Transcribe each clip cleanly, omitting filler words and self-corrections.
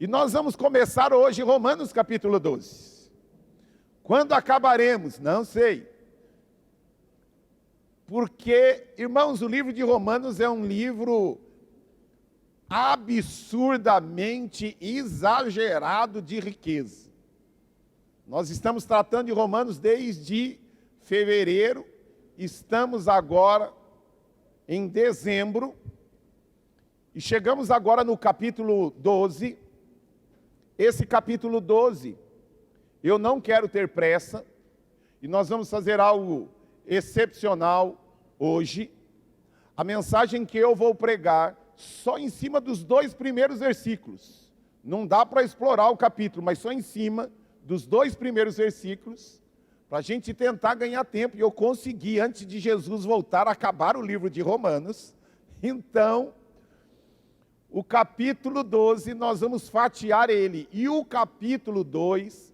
E nós vamos começar hoje Romanos capítulo 12. Quando acabaremos? Não sei. Porque, irmãos, o livro de Romanos é um livro absurdamente exagerado de riqueza. Nós estamos tratando de Romanos desde fevereiro, estamos agora em dezembro, e chegamos agora no capítulo 12. Esse capítulo 12, eu não quero ter pressa, e nós vamos fazer algo excepcional hoje. A mensagem que eu vou pregar, só em cima dos 2 primeiros versículos. Não dá para explorar o capítulo, mas só em cima dos 2 primeiros versículos, para a gente tentar ganhar tempo. E eu consegui, antes de Jesus voltar, acabar o livro de Romanos. Então, o capítulo 12, nós vamos fatiar ele. E o capítulo 12,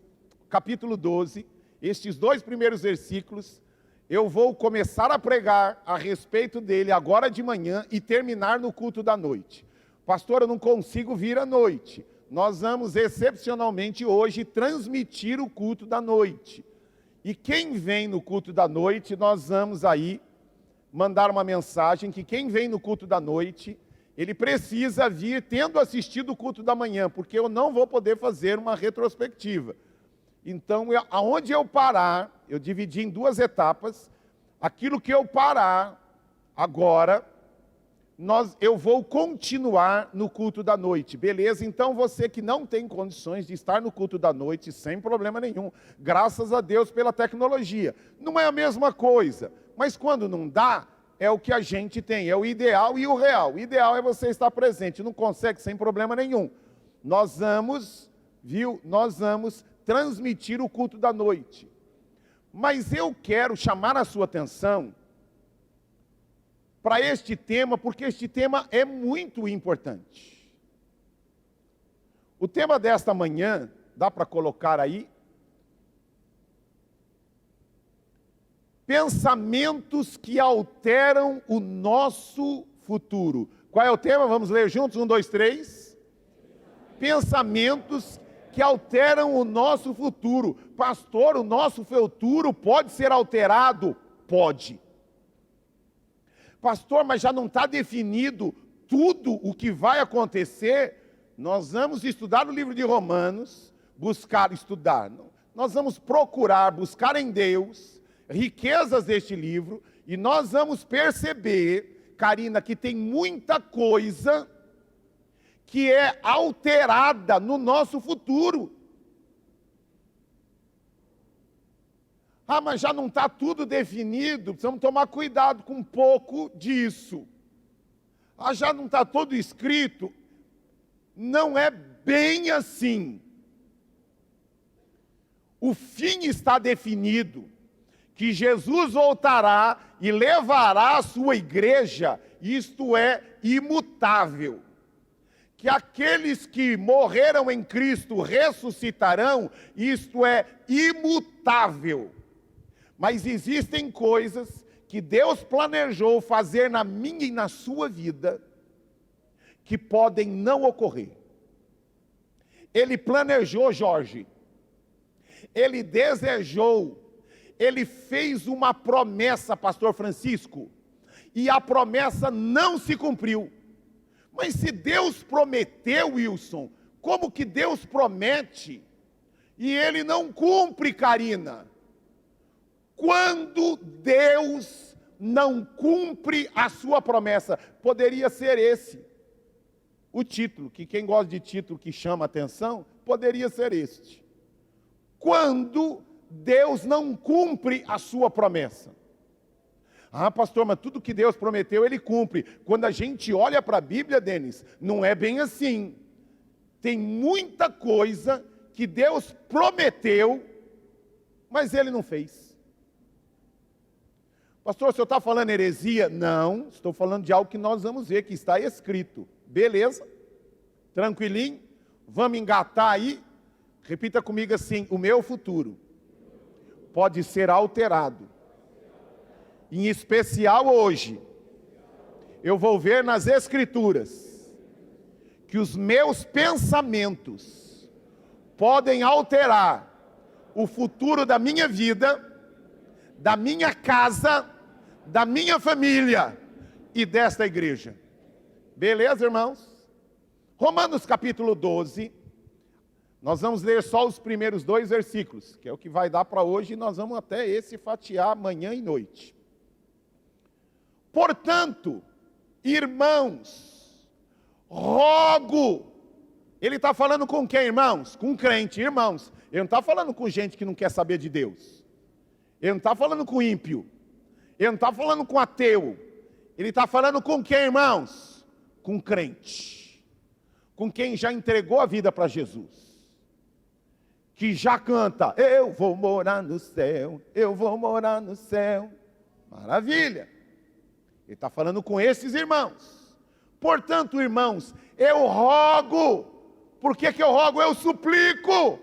estes 2 primeiros versículos, eu vou começar a pregar a respeito dele agora de manhã e terminar no culto da noite. Pastor, eu não consigo vir à noite. Nós vamos excepcionalmente hoje transmitir o culto da noite. E quem vem no culto da noite, nós vamos aí mandar uma mensagem que quem vem no culto da noite, ele precisa vir tendo assistido o culto da manhã, porque eu não vou poder fazer uma retrospectiva. Então, aonde eu parar, eu dividi em 2 etapas. Aquilo que eu parar agora, eu vou continuar no culto da noite, beleza? Então, você que não tem condições de estar no culto da noite, sem problema nenhum, graças a Deus pela tecnologia. Não é a mesma coisa, mas quando não dá, é o que a gente tem, é o ideal e o real. O ideal é você estar presente, não consegue sem problema nenhum. Nós vamos transmitir o culto da noite. Mas eu quero chamar a sua atenção para este tema, porque este tema é muito importante. O tema desta manhã, dá para colocar aí? Pensamentos que alteram o nosso futuro. Qual é o tema? Vamos ler juntos? 1, 2, 3. Pensamentos que alteram o nosso futuro. Pastor, o nosso futuro pode ser alterado? Pode. Pastor, mas já não está definido tudo o que vai acontecer? Nós vamos estudar o livro de Romanos, nós vamos procurar, buscar em Deus riquezas deste livro, e nós vamos perceber, Karina, que tem muita coisa que é alterada no nosso futuro. Ah, mas já não está tudo definido, precisamos tomar cuidado com um pouco disso. Ah, já não está todo escrito. Não é bem assim. O fim está definido, que Jesus voltará e levará a sua igreja, isto é imutável. Que aqueles que morreram em Cristo ressuscitarão, isto é imutável. Mas existem coisas que Deus planejou fazer na minha e na sua vida, que podem não ocorrer. Ele planejou, Jorge. Ele desejou. Ele fez uma promessa, pastor Francisco, e a promessa não se cumpriu. Mas se Deus prometeu, Wilson, como que Deus promete e Ele não cumpre, Karina? Quando Deus não cumpre a sua promessa, poderia ser esse o título, que quem gosta de título que chama atenção, poderia ser este. Quando Deus não cumpre a sua promessa. Ah, pastor, mas tudo que Deus prometeu, Ele cumpre. Quando a gente olha para a Bíblia, Denis, não é bem assim. Tem muita coisa que Deus prometeu, mas Ele não fez. Pastor, o senhor está falando heresia? Não, estou falando de algo que nós vamos ver, que está escrito. Beleza? Tranquilinho? Vamos engatar aí? Repita comigo assim: o meu futuro pode ser alterado. Em especial hoje, eu vou ver nas Escrituras que os meus pensamentos podem alterar o futuro da minha vida, da minha casa, da minha família e desta igreja. Beleza, irmãos? Romanos capítulo 12, nós vamos ler só os primeiros 2 versículos, que é o que vai dar para hoje, e nós vamos até esse fatiar manhã e noite. Portanto, irmãos, rogo, ele está falando com quem, irmãos? Com crente, irmãos. Ele não está falando com gente que não quer saber de Deus. Ele não está falando com ímpio. Ele não está falando com ateu. Ele está falando com quem, irmãos? Com crente. Com quem já entregou a vida para Jesus. Que já canta, eu vou morar no céu, eu vou morar no céu. Maravilha. Ele está falando com esses irmãos. Portanto, irmãos, eu rogo. Por que eu rogo? Eu suplico.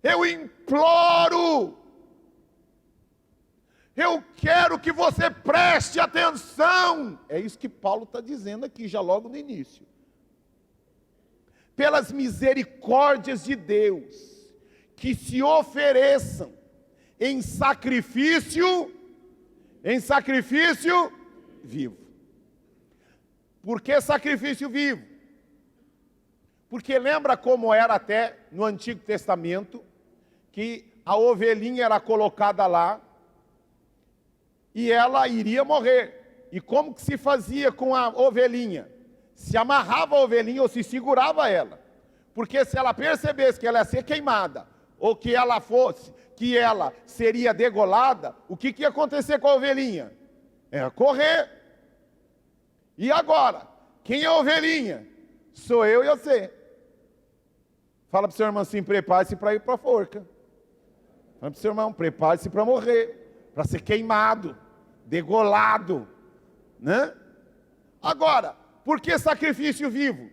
Eu imploro. Eu quero que você preste atenção. É isso que Paulo está dizendo aqui, já logo no início. Pelas misericórdias de Deus, que se ofereçam em sacrifício vivo. Por que sacrifício vivo? Porque lembra como era até no Antigo Testamento, que a ovelhinha era colocada lá, e ela iria morrer. E como que se fazia com a ovelhinha? Se amarrava a ovelhinha ou se segurava ela. Porque se ela percebesse que ela ia ser queimada, ou que ela seria degolada, o que ia acontecer com a ovelhinha? Ia correr. E agora? Quem é a ovelhinha? Sou eu e você. Fala para o seu irmão assim, prepare-se para ir para a forca. Fala para o seu irmão, prepare-se para morrer, para ser queimado, degolado, né? Agora, por que sacrifício vivo?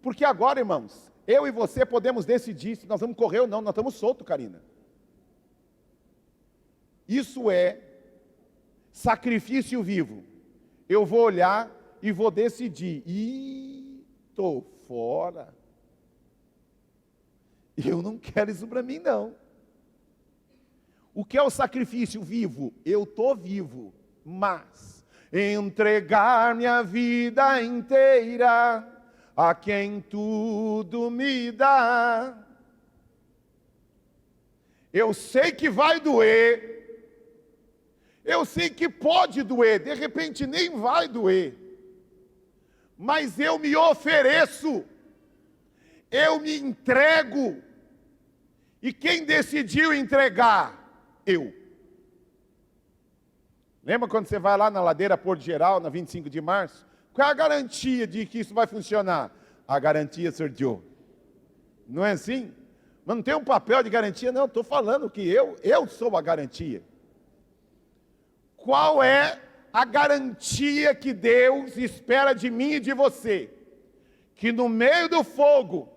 Porque agora, irmãos, eu e você podemos decidir se nós vamos correr ou não, nós estamos soltos, Karina. Isso é sacrifício vivo. Eu vou olhar e vou decidir, estou fora. Eu não quero isso para mim, não. O que é o sacrifício vivo? Eu estou vivo, mas entregar minha vida inteira a quem tudo me dá. Eu sei que vai doer, eu sei que pode doer, de repente nem vai doer, mas eu me ofereço, eu me entrego, e quem decidiu entregar? Eu. Lembra quando você vai lá na ladeira Porto Geral, na 25 de março? Qual é a garantia de que isso vai funcionar? A garantia, Sr. Joe. Não é assim? Mas não tem um papel de garantia, não. Estou falando que eu sou a garantia. Qual é a garantia que Deus espera de mim e de você? Que no meio do fogo,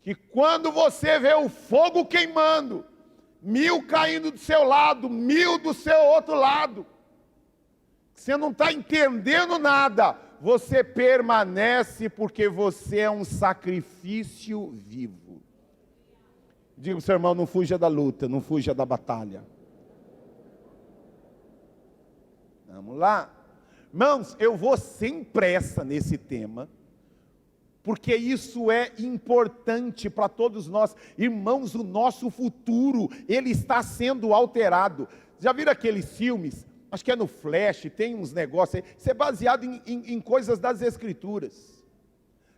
que quando você vê o fogo queimando, 1000 caindo do seu lado, 1000 do seu outro lado, você não está entendendo nada, você permanece porque você é um sacrifício vivo. Diga para o seu irmão, não fuja da luta, não fuja da batalha. Vamos lá. Irmãos, eu vou sem pressa nesse tema, porque isso é importante para todos nós. Irmãos, o nosso futuro, ele está sendo alterado. Já viram aqueles filmes? Acho que é no Flash, tem uns negócios aí. Isso é baseado em coisas das Escrituras.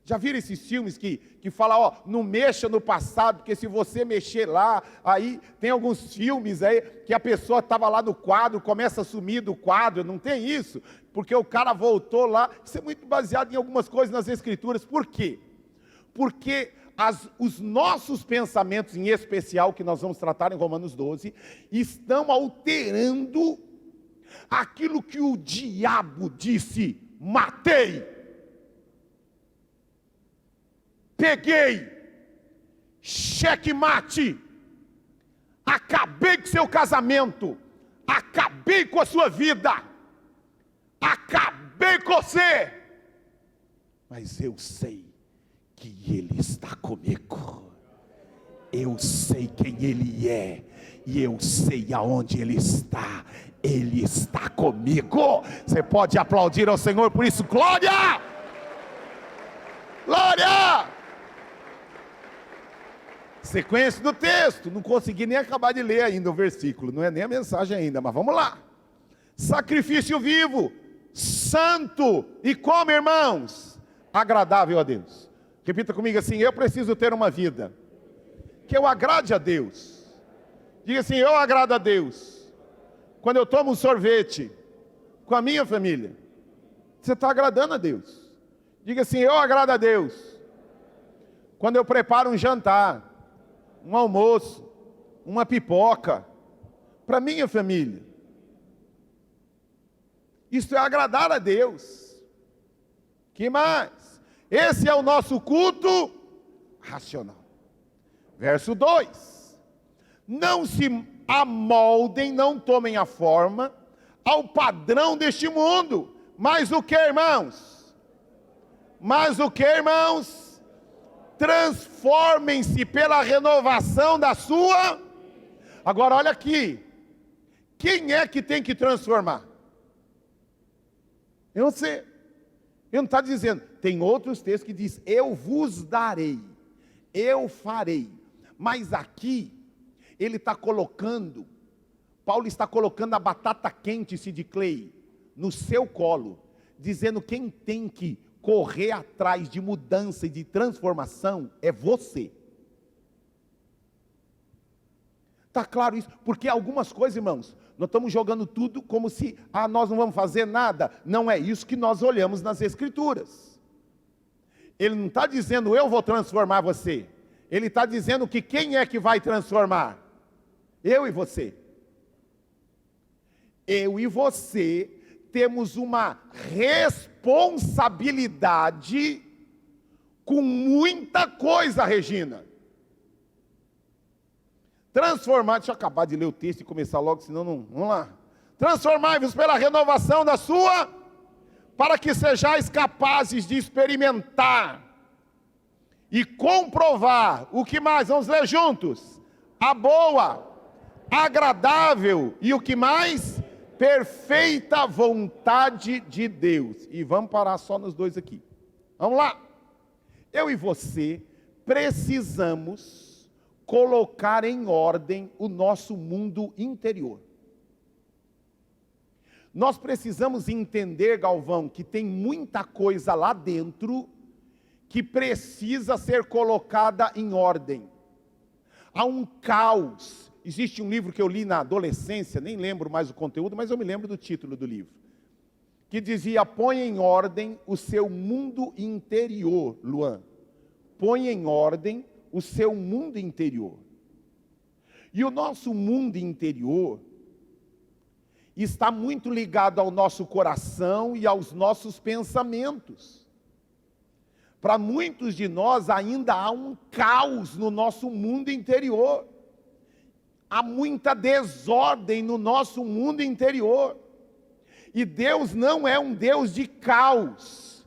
Já viram esses filmes que falam, ó, não mexa no passado, porque se você mexer lá, aí tem alguns filmes aí que a pessoa estava lá no quadro, começa a sumir do quadro, não tem isso? Porque o cara voltou lá. Isso é muito baseado em algumas coisas nas Escrituras. Por quê? Porque os nossos pensamentos, em especial, que nós vamos tratar em Romanos 12, estão alterando aquilo que o diabo disse: matei, peguei, checkmate, acabei com seu casamento, acabei com a sua vida, acabei com você. mas eu sei que Ele está comigo. Eu sei quem Ele é, e eu sei aonde Ele está. Ele está comigo. Você pode aplaudir ao Senhor por isso? Glória! Glória! Sequência do texto, não consegui nem acabar de ler ainda o versículo, não é nem a mensagem ainda, mas vamos lá. Sacrifício vivo, santo e como, irmãos? Agradável a Deus. Repita comigo assim: eu preciso ter uma vida que eu agrade a Deus. Diga assim: eu agrado a Deus quando eu tomo um sorvete com a minha família. Você está agradando a Deus. Diga assim: eu agrado a Deus quando eu preparo um jantar, um almoço, uma pipoca para minha família. Isso é agradar a Deus. Que mais? Esse é o nosso culto racional. Verso 2: não se amoldem, não tomem a forma ao padrão deste mundo. Mas o que, irmãos? Mas o que, irmãos? Transformem-se pela renovação da sua. Agora olha aqui, quem é que tem que transformar? Eu não sei. Ele não está dizendo. Tem outros textos que diz: eu vos darei, eu farei. Mas aqui ele está colocando, Paulo está colocando a batata quente, Sid Clay, no seu colo, dizendo: quem tem que correr atrás de mudança e de transformação é você. Está claro isso? Porque algumas coisas, irmãos, nós estamos jogando tudo como se, nós não vamos fazer nada. Não é isso que nós olhamos nas Escrituras. Ele não está dizendo: eu vou transformar você. Ele está dizendo que quem é que vai transformar? Eu e você. Eu e você temos uma responsabilidade com muita coisa, Regina. Transformar, deixa eu acabar de ler o texto e começar logo, senão não, vamos lá. Transformai-vos pela renovação da sua, para que sejais capazes de experimentar e comprovar, o que mais? Vamos ler juntos. A boa, agradável e o que mais? Perfeita vontade de Deus. E vamos parar só nos dois aqui. Vamos lá. Eu e você precisamos colocar em ordem o nosso mundo interior. Nós precisamos entender, Galvão, que tem muita coisa lá dentro que precisa ser colocada em ordem. Há um caos. Existe um livro que eu li na adolescência, nem lembro mais o conteúdo, mas eu me lembro do título do livro, que dizia: põe em ordem o seu mundo interior, Luan. Põe em ordem o seu mundo interior. E o nosso mundo interior está muito ligado ao nosso coração e aos nossos pensamentos. Para muitos de nós ainda há um caos no nosso mundo interior. Há muita desordem no nosso mundo interior. E Deus não é um Deus de caos.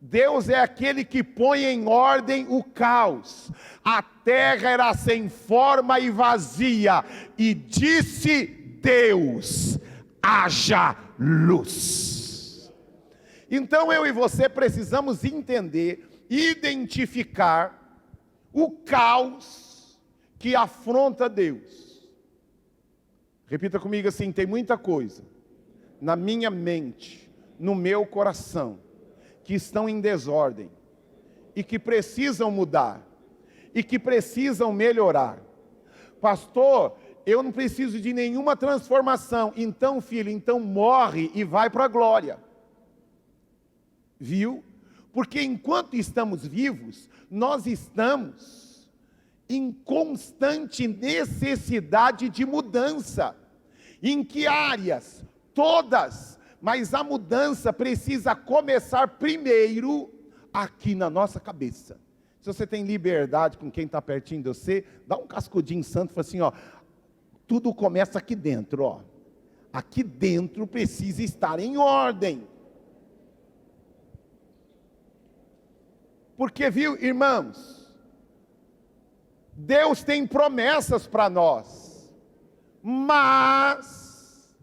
Deus é aquele que põe em ordem o caos. A terra era sem forma e vazia, e disse Deus: haja luz. Então eu e você precisamos entender, identificar o caos que afronta Deus. Repita comigo assim: tem muita coisa na minha mente, no meu coração, que estão em desordem, e que precisam mudar, e que precisam melhorar. Pastor, eu não preciso de nenhuma transformação. Então, filho, então morre e vai para a glória. Viu? Porque enquanto estamos vivos, nós estamos em constante necessidade de mudança. Em que áreas? Todas. Mas a mudança precisa começar primeiro aqui na nossa cabeça. Se você tem liberdade com quem está pertinho de você, dá um cascudinho santo e fala assim, ó, tudo começa aqui dentro, ó. Aqui dentro precisa estar em ordem. Porque, viu, irmãos, Deus tem promessas para nós, mas,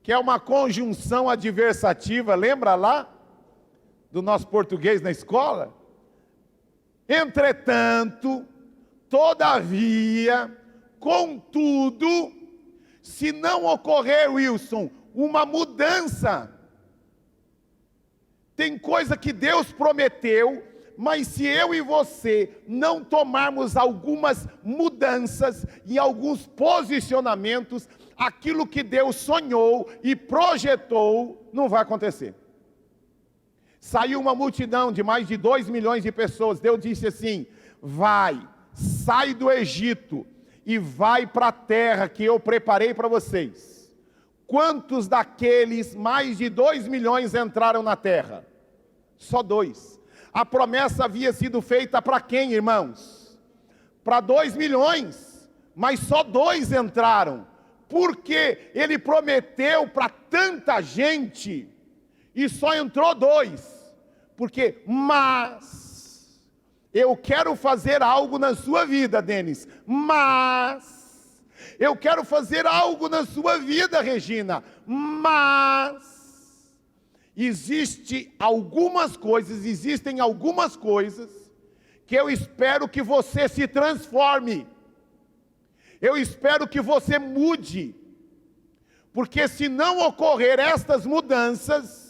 que é uma conjunção adversativa, lembra lá do nosso português na escola? Entretanto, todavia, contudo, se não ocorrer, Wilson, uma mudança, tem coisa que Deus prometeu, mas se eu e você não tomarmos algumas mudanças e alguns posicionamentos, aquilo que Deus sonhou e projetou não vai acontecer. Saiu uma multidão de mais de 2 milhões de pessoas. Deus disse assim: vai, sai do Egito e vai para a terra que eu preparei para vocês. Quantos daqueles mais de 2 milhões entraram na terra? Só 2. A promessa havia sido feita para quem, irmãos? Para 2 milhões, mas só 2 entraram. Porque ele prometeu para tanta gente e só entrou 2. Porque, mas, eu quero fazer algo na sua vida, Denis. Mas, eu quero fazer algo na sua vida, Regina. Mas, existem algumas coisas que eu espero que você se transforme. Eu espero que você mude. Porque se não ocorrer estas mudanças,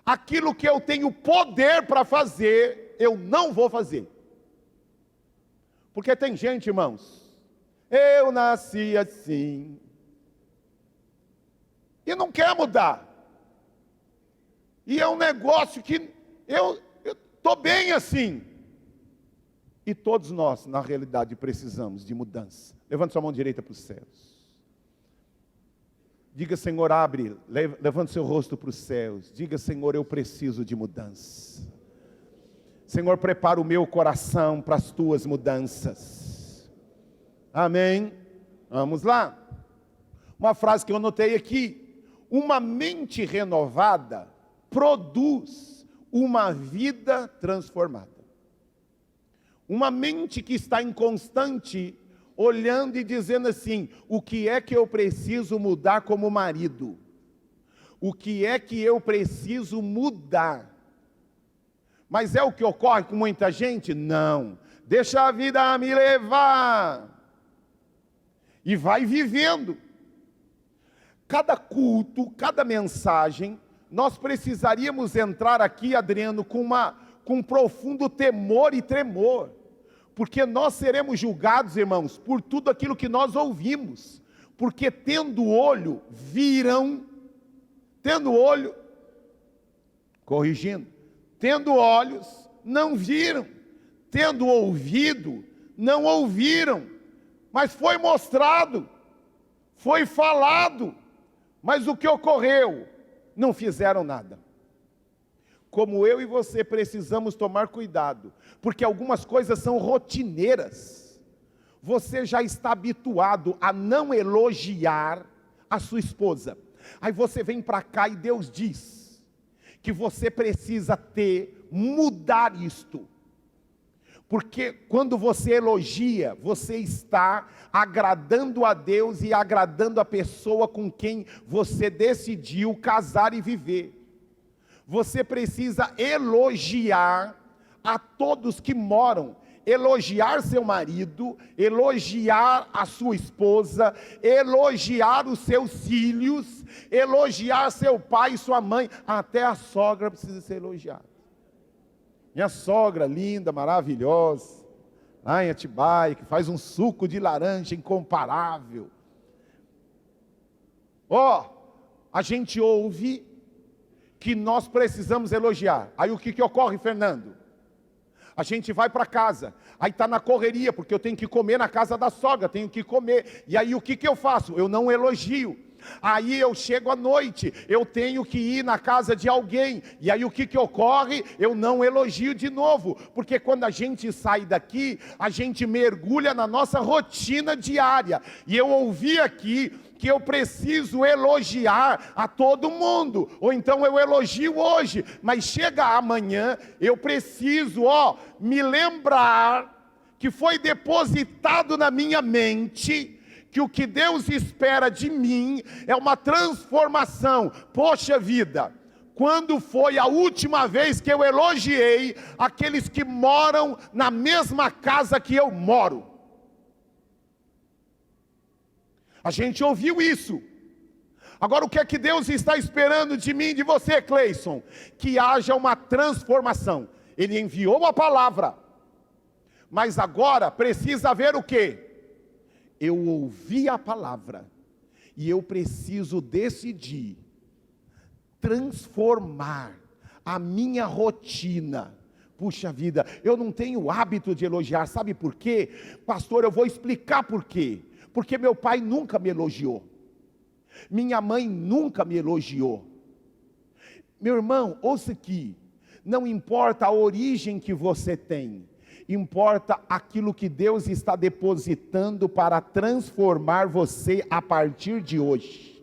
aquilo que eu tenho poder para fazer, eu não vou fazer. Porque tem gente, irmãos, eu nasci assim, e não quer mudar. E é um negócio que eu estou bem assim. E todos nós, na realidade, precisamos de mudança. Levante sua mão direita para os céus. Diga: Senhor, levante seu rosto para os céus. Diga: Senhor, eu preciso de mudança. Senhor, prepara o meu coração para as tuas mudanças. Amém? Vamos lá. Uma frase que eu anotei aqui: uma mente renovada produz uma vida transformada. Uma mente que está em constante olhando e dizendo assim: o que é que eu preciso mudar como marido? O que é que eu preciso mudar? Mas é o que ocorre com muita gente? Não. Deixa a vida me levar. E vai vivendo. Cada culto, cada mensagem, nós precisaríamos entrar aqui, Adriano, com um profundo temor e tremor. Porque nós seremos julgados, irmãos, por tudo aquilo que nós ouvimos. Porque tendo olho, viram. Tendo olho, corrigindo. Tendo olhos, não viram. Tendo ouvido, não ouviram. Mas foi mostrado. Foi falado. Mas o que ocorreu? Não fizeram nada. Como eu e você precisamos tomar cuidado, porque algumas coisas são rotineiras. Você já está habituado a não elogiar a sua esposa. Aí você vem para cá e Deus diz que você precisa mudar isto. Porque quando você elogia, você está agradando a Deus e agradando a pessoa com quem você decidiu casar e viver. Você precisa elogiar a todos que moram, elogiar seu marido, elogiar a sua esposa, elogiar os seus filhos, elogiar seu pai e sua mãe, até a sogra precisa ser elogiada. Minha sogra linda, maravilhosa, lá em Atibaia, que faz um suco de laranja incomparável. A gente ouve que nós precisamos elogiar. Aí o que ocorre, Fernando? A gente vai para casa, aí está na correria, porque eu tenho que comer na casa da sogra, tenho que comer. E aí o que eu faço? Eu não elogio. Aí eu chego à noite, eu tenho que ir na casa de alguém, e aí o que ocorre? Eu não elogio de novo, porque quando a gente sai daqui, a gente mergulha na nossa rotina diária. E eu ouvi aqui que eu preciso elogiar a todo mundo, ou então eu elogio hoje, mas chega amanhã, eu preciso, me lembrar que foi depositado na minha mente, que o que Deus espera de mim é uma transformação. Poxa vida, quando foi a última vez que eu elogiei aqueles que moram na mesma casa que eu moro? A gente ouviu isso. Agora o que é que Deus está esperando de mim e de você, Cleison? Que haja uma transformação. Ele enviou a palavra, mas agora precisa haver o quê? Eu ouvi a palavra, e eu preciso decidir transformar a minha rotina. Puxa vida, eu não tenho o hábito de elogiar, sabe por quê? Pastor, eu vou explicar por quê. Porque meu pai nunca me elogiou, minha mãe nunca me elogiou. Meu irmão, ouça aqui, não importa a origem que você tem, importa aquilo que Deus está depositando para transformar você a partir de hoje.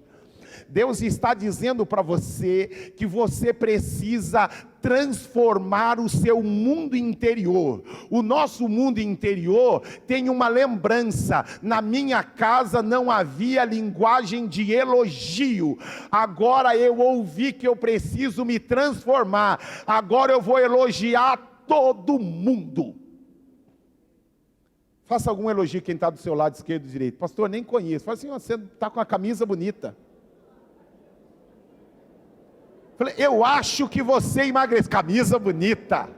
Deus está dizendo para você que você precisa transformar o seu mundo interior. O nosso mundo interior tem uma lembrança: na minha casa não havia linguagem de elogio, agora eu ouvi que eu preciso me transformar, agora eu vou elogiar todo mundo. Faça algum elogio quem está do seu lado esquerdo e direito. Pastor, nem conheço. Fala assim: você está com uma camisa bonita. Falei, eu acho que você emagrece. Camisa bonita.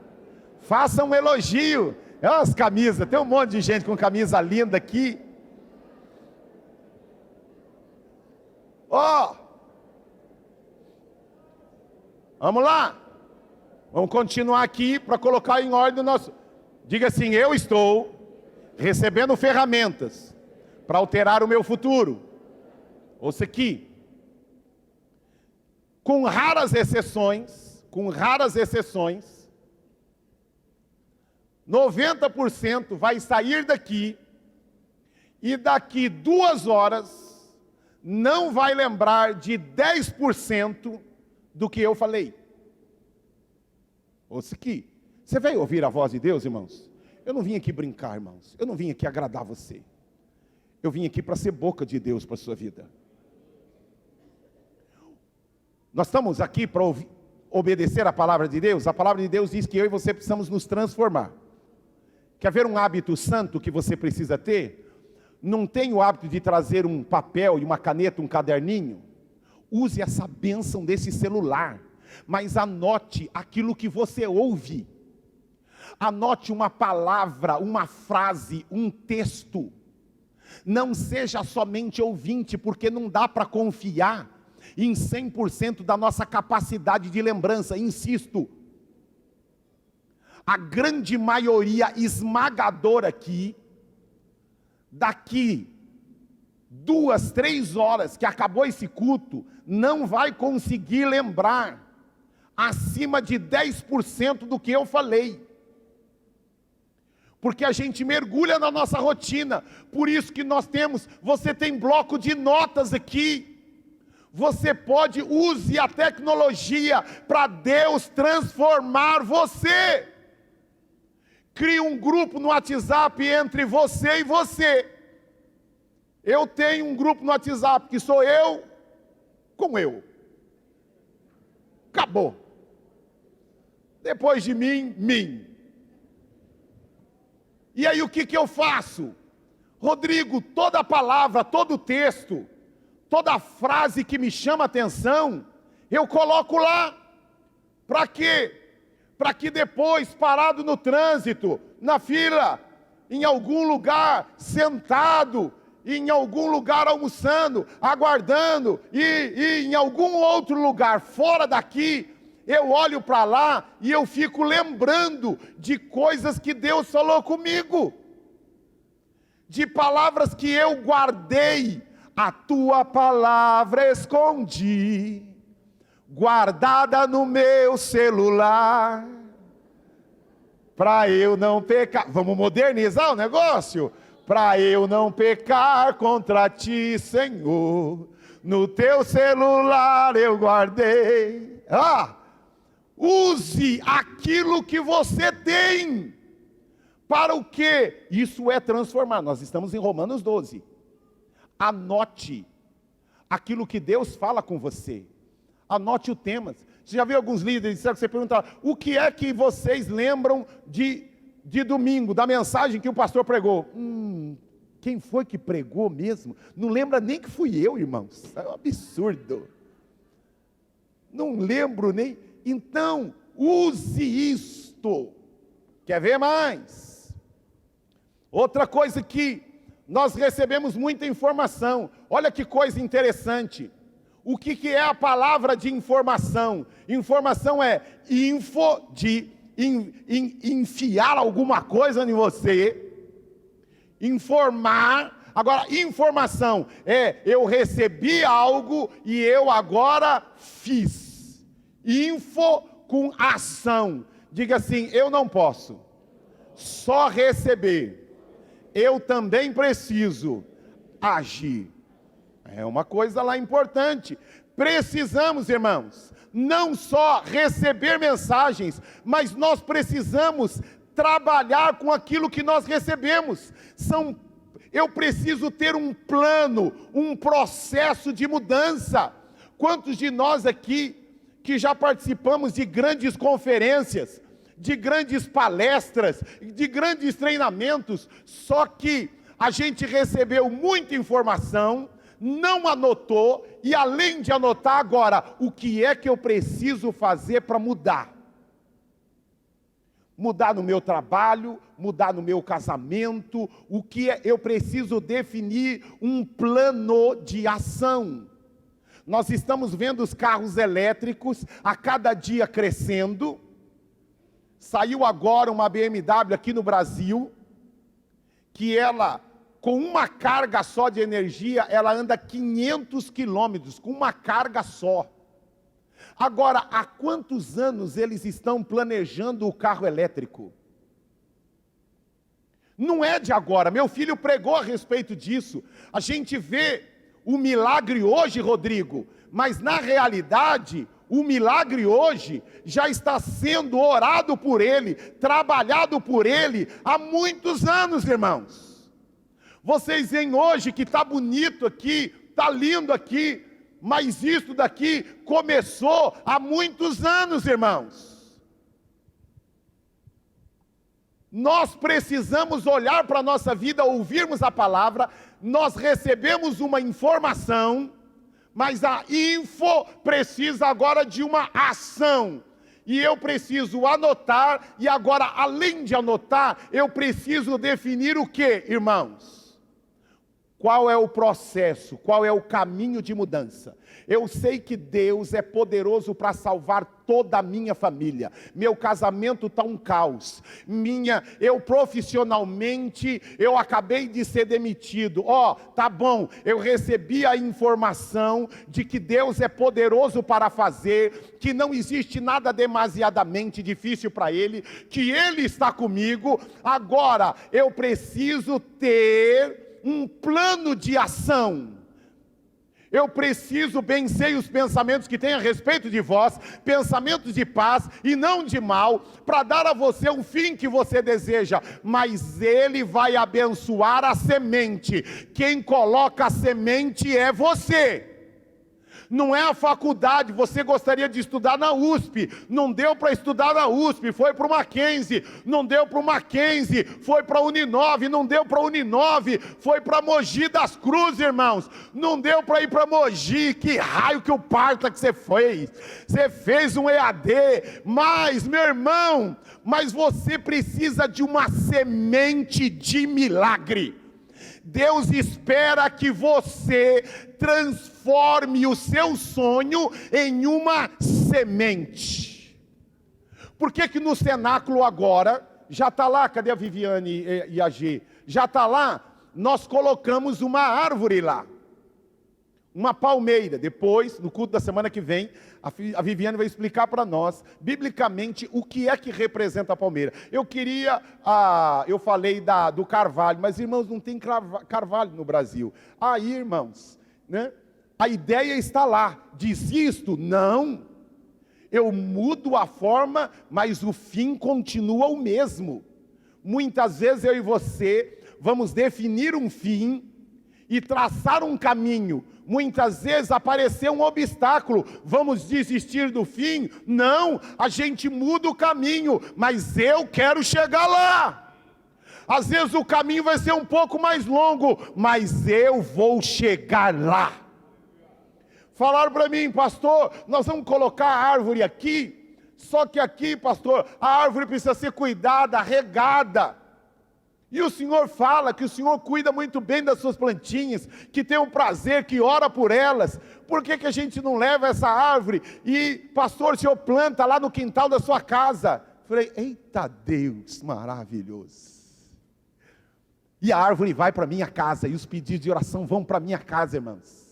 Faça um elogio. Olha as camisas, tem um monte de gente com camisa linda aqui. Vamos lá. Vamos continuar aqui para colocar em ordem o nosso. Diga assim: eu estou recebendo ferramentas para alterar o meu futuro. Ouça aqui. Com raras exceções, 90% vai sair daqui, e daqui 2 horas, não vai lembrar de 10% do que eu falei. Ouça aqui. Você veio ouvir a voz de Deus, irmãos? Eu não vim aqui brincar, irmãos. Eu não vim aqui agradar você. Eu vim aqui para ser boca de Deus para a sua vida. Nós estamos aqui para obedecer a palavra de Deus. A palavra de Deus diz que eu e você precisamos nos transformar. Quer ver um hábito santo que você precisa ter? Não tem o hábito de trazer um papel e uma caneta, um caderninho? Use essa bênção desse celular, mas anote aquilo que você ouve. Anote uma palavra, uma frase, um texto. Não seja somente ouvinte, porque não dá para confiar em 100% da nossa capacidade de lembrança. Insisto, a grande maioria esmagadora aqui, daqui 2, 3 horas que acabou esse culto, não vai conseguir lembrar acima de 10% do que eu falei. Porque a gente mergulha na nossa rotina. Por isso que nós temos, você tem bloco de notas aqui. Você pode, use a tecnologia para Deus transformar você. Crie um grupo no WhatsApp entre você e você. Eu tenho um grupo no WhatsApp que sou eu com eu. Acabou. Depois de mim. E aí o que eu faço? Rodrigo, toda palavra, todo texto, toda frase que me chama a atenção, eu coloco lá. Para quê? Para que depois, parado no trânsito, na fila, em algum lugar, sentado, em algum lugar almoçando, aguardando, e em algum outro lugar fora daqui, eu olho para lá e eu fico lembrando de coisas que Deus falou comigo, de palavras que eu guardei. A tua palavra escondi, guardada no meu celular, para eu não pecar. Vamos modernizar o negócio? para eu não pecar contra ti, Senhor. No teu celular eu guardei. Use aquilo que você tem. Para o quê? Isso é transformar. Nós estamos em Romanos 12. Anote aquilo que Deus fala com você. Anote o tema. Você já viu alguns líderes que você pergunta: o que é que vocês lembram de domingo, da mensagem que o pastor pregou? Quem foi que pregou mesmo? Não lembra nem que fui eu, irmãos. É um absurdo. Não lembro nem. Então, use isto. Quer ver mais? Outra coisa que nós recebemos muita informação. Olha que coisa interessante. O que é a palavra de informação? Informação é enfiar alguma coisa em você. Informar. Agora, informação é eu recebi algo e eu agora fiz. Info com ação. Diga assim: eu não posso só receber, eu também preciso agir. É uma coisa lá importante. Precisamos, irmãos, não só receber mensagens, mas nós precisamos trabalhar com aquilo que nós recebemos. Eu preciso ter um plano, um processo de mudança. Quantos de nós aqui que já participamos de grandes conferências, de grandes palestras, de grandes treinamentos, só que a gente recebeu muita informação, não anotou, e além de anotar agora, o que é que eu preciso fazer para mudar? Mudar no meu trabalho, mudar no meu casamento, o que é? Eu preciso definir um plano de ação. Nós estamos vendo os carros elétricos a cada dia crescendo. Saiu agora uma BMW aqui no Brasil, que ela, com uma carga só de energia, ela anda 500 quilômetros, com uma carga só. Agora, há quantos anos eles estão planejando o carro elétrico? Não é de agora. Meu filho pregou a respeito disso. A gente vê o milagre hoje, Rodrigo, mas na realidade, o milagre hoje já está sendo orado por ele, trabalhado por ele há muitos anos, irmãos. Vocês veem hoje que está bonito aqui, está lindo aqui, mas isso daqui começou há muitos anos, irmãos. Nós precisamos olhar para a nossa vida, ouvirmos a palavra, nós recebemos uma informação, mas a info precisa agora de uma ação. E eu preciso anotar, e agora, além de anotar, eu preciso definir o que, irmãos? Qual é o processo? Qual é o caminho de mudança? Eu sei que Deus é poderoso para salvar toda a minha família. Meu casamento está um caos. Eu profissionalmente, eu acabei de ser demitido. Tá bom, eu recebi a informação de que Deus é poderoso para fazer, que não existe nada demasiadamente difícil para Ele, que Ele está comigo. Agora, eu preciso ter um plano de ação. Eu preciso, bem sei os pensamentos que tem a respeito de vós, pensamentos de paz e não de mal, para dar a você o fim que você deseja, mas Ele vai abençoar a semente. Quem coloca a semente é você. Não é a faculdade. Você gostaria de estudar na USP, não deu para estudar na USP, foi para o Mackenzie, não deu para o Mackenzie, foi para a Uninove, não deu para a Uninove, foi para Mogi das Cruzes, irmãos, não deu para ir para Mogi. Que raio que o parta que você fez? Você fez um EAD, mas, meu irmão, mas você precisa de uma semente de milagre. Deus espera que você transforme o seu sonho em uma semente. Por que no cenáculo agora, já está lá, cadê a Viviane e a G? Já está lá, nós colocamos uma árvore lá. uma palmeira. Depois, no culto da semana que vem, a Viviane vai explicar para nós, biblicamente, o que é que representa a palmeira. Eu falei do carvalho, mas irmãos, não tem carvalho no Brasil. Aí, irmãos, né? A ideia está lá, diz isto? Não. Eu mudo a forma, mas o fim continua o mesmo. Muitas vezes eu e você vamos definir um fim e traçar um caminho. Muitas vezes aparecer um obstáculo, vamos desistir do fim? Não, a gente muda o caminho, mas eu quero chegar lá. Às vezes o caminho vai ser um pouco mais longo, mas eu vou chegar lá. Falaram para mim, pastor, nós vamos colocar a árvore aqui, só que aqui, pastor, a árvore precisa ser cuidada, regada. E o Senhor fala que o Senhor cuida muito bem das suas plantinhas, que tem um prazer, que ora por elas. Por que a gente não leva essa árvore e, pastor, o Senhor planta lá no quintal da sua casa? Falei, eita Deus, maravilhoso. E a árvore vai para minha casa, e os pedidos de oração vão para minha casa, irmãos.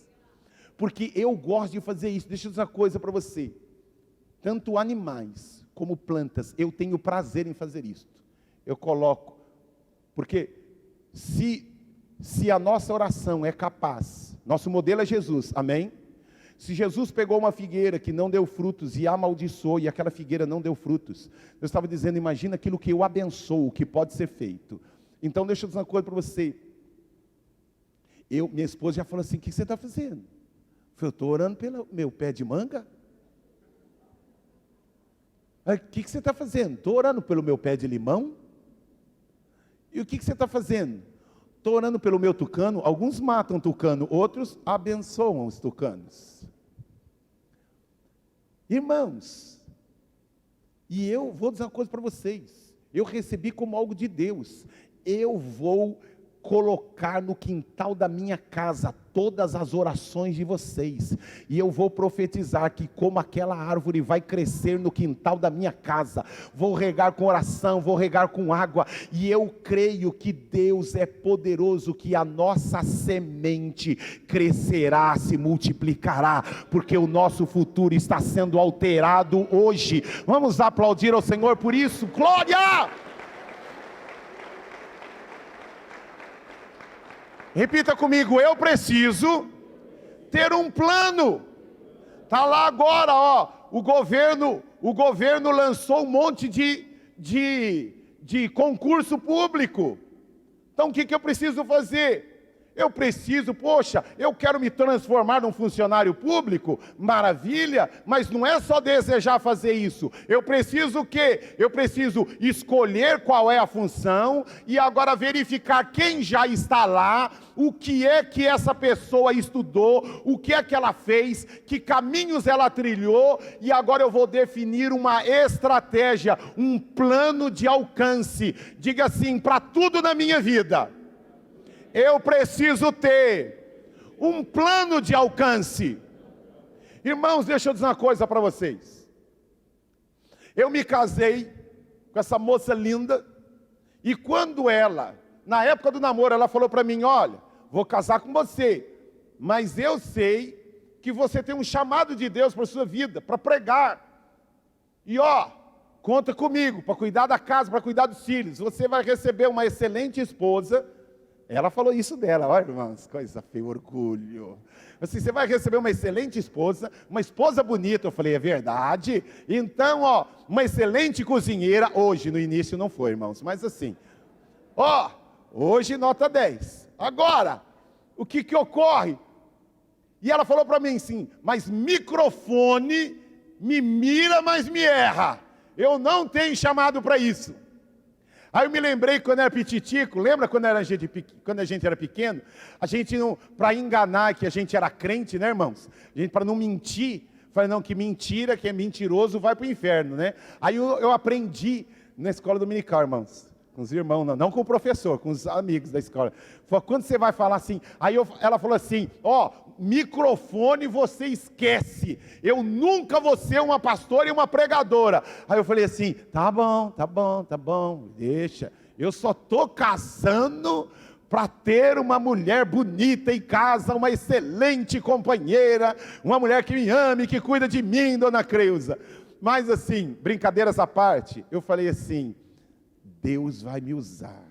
Porque eu gosto de fazer isso. Deixa eu dizer uma coisa para você. Tanto animais como plantas, eu tenho prazer em fazer isso. Eu coloco. Porque se a nossa oração é capaz, nosso modelo é Jesus, amém? Se Jesus pegou uma figueira que não deu frutos e amaldiçoou, e aquela figueira não deu frutos, eu estava dizendo, imagina aquilo que eu abençoo, o que pode ser feito. Então deixa eu dizer uma coisa para você. Minha esposa já falou assim, o que você está fazendo? Eu estou orando pelo meu pé de manga. O que você está fazendo? Estou orando pelo meu pé de limão. E o que você está fazendo? Estou orando pelo meu tucano. Alguns matam tucano, outros abençoam os tucanos. Irmãos, e eu vou dizer uma coisa para vocês. Eu recebi como algo de Deus. Eu vou colocar no quintal da minha casa todas as orações de vocês, e eu vou profetizar que como aquela árvore vai crescer no quintal da minha casa, vou regar com oração, vou regar com água, e eu creio que Deus é poderoso, que a nossa semente crescerá, se multiplicará, porque o nosso futuro está sendo alterado hoje. Vamos aplaudir ao Senhor por isso, glória! Repita comigo, eu preciso ter um plano. Está lá agora, ó, o governo lançou um monte de concurso público. Então o que eu preciso fazer? Eu quero me transformar num funcionário público, maravilha, mas não é só desejar fazer isso, eu preciso o quê? Eu preciso escolher qual é a função, e agora verificar quem já está lá, o que é que essa pessoa estudou, o que é que ela fez, que caminhos ela trilhou, e agora eu vou definir uma estratégia, um plano de alcance. Diga assim, para tudo na minha vida, eu preciso ter um plano de alcance. Irmãos, deixa eu dizer uma coisa para vocês. Eu me casei com essa moça linda, e quando ela, na época do namoro, ela falou para mim, olha, vou casar com você, mas eu sei que você tem um chamado de Deus para a sua vida, para pregar. E conta comigo, para cuidar da casa, para cuidar dos filhos. Você vai receber uma excelente esposa. Ela falou isso dela, olha irmãos, coisa feia, orgulho. Assim, você vai receber uma excelente esposa, uma esposa bonita. Eu falei, é verdade? Então, uma excelente cozinheira. Hoje, no início não foi, irmãos, mas assim, hoje nota 10. Agora, o que ocorre? E ela falou para mim assim, mas microfone me mira, mas me erra. Eu não tenho chamado para isso. Aí eu me lembrei quando era pititico, lembra quando a gente era pequeno? A gente não, para enganar que a gente era crente, né, irmãos? A gente, para não mentir, falei, não, que mentira, que é mentiroso, vai para o inferno, né? Aí eu aprendi na escola dominical, irmãos, com os irmãos, não com o professor, com os amigos da escola. Quando você vai falar assim, ela falou assim, microfone você esquece, eu nunca vou ser uma pastora e uma pregadora. Aí eu falei assim, tá bom, deixa, eu só estou casando para ter uma mulher bonita em casa, uma excelente companheira, uma mulher que me ame, que cuida de mim, dona Creuza. Mas assim, brincadeiras à parte, eu falei assim, Deus vai me usar,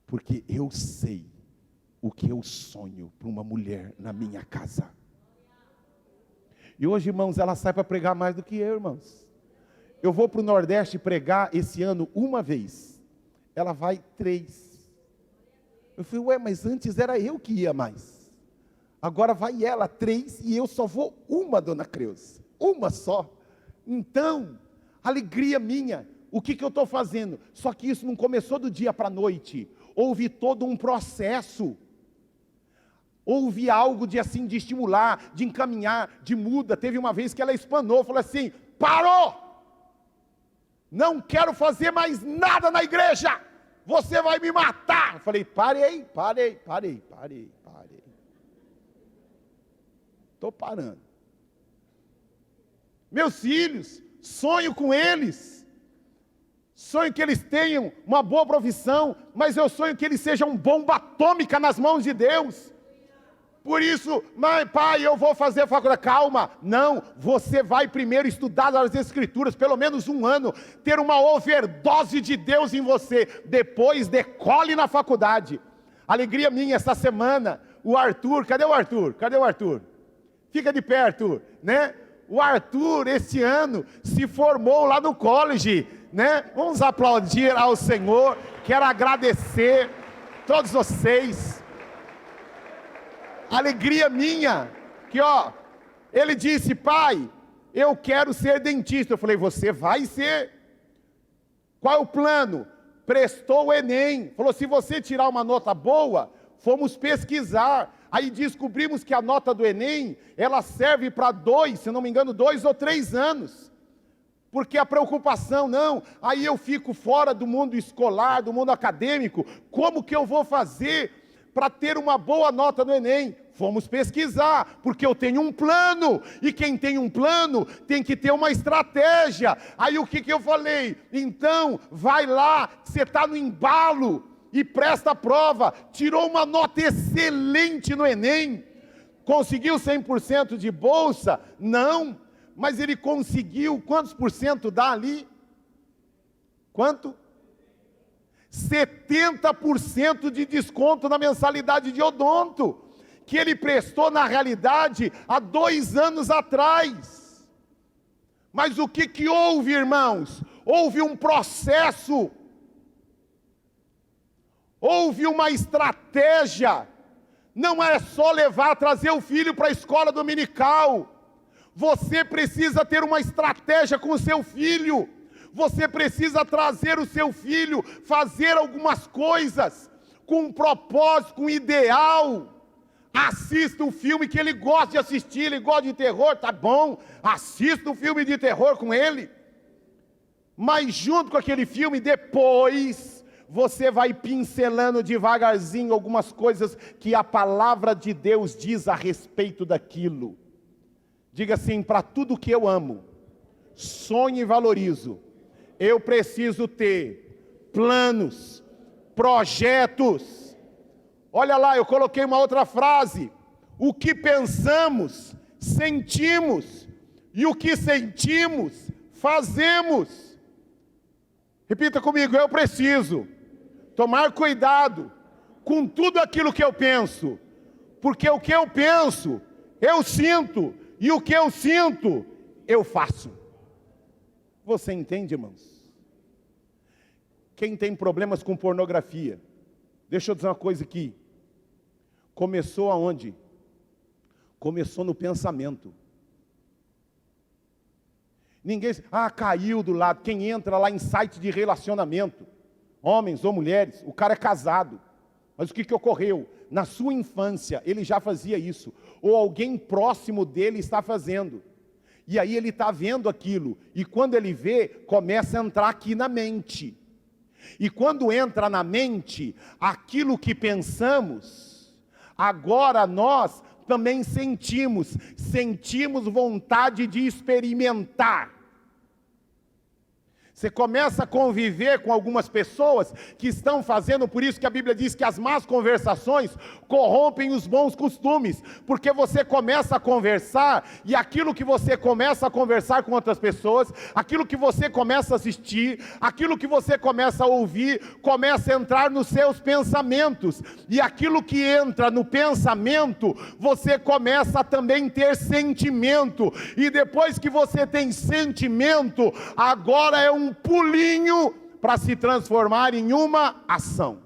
porque eu sei o que eu sonho para uma mulher na minha casa. E hoje, irmãos, ela sai para pregar mais do que eu, irmãos. Eu vou para o Nordeste pregar esse ano uma vez, ela vai 3. Eu falei, ué, mas antes era eu que ia mais. Agora vai ela 3 e eu só vou uma, dona Creuza, uma só. Então, alegria minha, o que eu estou fazendo? Só que isso não começou do dia para a noite, houve todo um processo. Houve algo de assim, de estimular, de encaminhar, de muda. Teve uma vez que ela espanou, falou assim, parou! Não quero fazer mais nada na igreja, você vai me matar. Eu falei, parei. Estou parando. Meus filhos, sonho com eles, sonho que eles tenham uma boa profissão, mas eu sonho que eles sejam bomba atômica nas mãos de Deus. Por isso, mãe, pai, eu vou fazer a faculdade. Calma, não, você vai primeiro estudar as Escrituras, pelo menos 1 ano, ter uma overdose de Deus em você, depois decole na faculdade. Alegria minha essa semana, o Arthur, cadê o Arthur? Fica de pé, Arthur, né? O Arthur, esse ano, se formou lá no college, né? Vamos aplaudir ao Senhor, quero agradecer todos vocês. Alegria minha, que ó, ele disse, pai, eu quero ser dentista. Eu falei, você vai ser. Qual é o plano? Prestou o Enem, falou, se você tirar uma nota boa, fomos pesquisar, aí descobrimos que a nota do Enem, ela serve para 2, se não me engano, 2 ou 3 anos, porque a preocupação, não, aí eu fico fora do mundo escolar, do mundo acadêmico, como que eu vou fazer para ter uma boa nota no Enem? Fomos pesquisar, porque eu tenho um plano, e quem tem um plano, tem que ter uma estratégia. Aí o que eu falei? Então, vai lá, você está no embalo, e presta a prova, tirou uma nota excelente no Enem, conseguiu 100% de bolsa? Não, mas ele conseguiu, quantos por cento dá ali? Quanto? 70% de desconto na mensalidade de odonto, que ele prestou na realidade há 2 anos atrás. Mas o que houve, irmãos? Houve um processo, houve uma estratégia. Não é só trazer o filho para a escola dominical, você precisa ter uma estratégia com o seu filho. Você precisa trazer o seu filho, fazer algumas coisas, com um propósito, com um ideal. Assista um filme que ele gosta de assistir, ele gosta de terror, tá bom, assista um filme de terror com ele. Mas junto com aquele filme, depois, você vai pincelando devagarzinho algumas coisas que a palavra de Deus diz a respeito daquilo. Diga assim, para tudo que eu amo, sonho e valorizo, eu preciso ter planos, projetos. Olha lá, eu coloquei uma outra frase. O que pensamos, sentimos, e o que sentimos, fazemos. Repita comigo, eu preciso tomar cuidado com tudo aquilo que eu penso, porque o que eu penso, eu sinto, e o que eu sinto, eu faço. Você entende, irmãos? Quem tem problemas com pornografia, deixa eu dizer uma coisa aqui, começou aonde? Começou no pensamento. Ninguém, caiu do lado. Quem entra lá em site de relacionamento, homens ou mulheres, o cara é casado, mas o que ocorreu? Na sua infância, ele já fazia isso, ou alguém próximo dele está fazendo, e aí ele está vendo aquilo, e quando ele vê, começa a entrar aqui na mente, e quando entra na mente, aquilo que pensamos, agora nós também sentimos vontade de experimentar. Você começa a conviver com algumas pessoas que estão fazendo, por isso que a Bíblia diz que as más conversações corrompem os bons costumes, porque você começa a conversar, e aquilo que você começa a conversar com outras pessoas, aquilo que você começa a assistir, aquilo que você começa a ouvir, começa a entrar nos seus pensamentos, e aquilo que entra no pensamento, você começa a também ter sentimento, e depois que você tem sentimento, agora é um pulinho para se transformar em uma ação.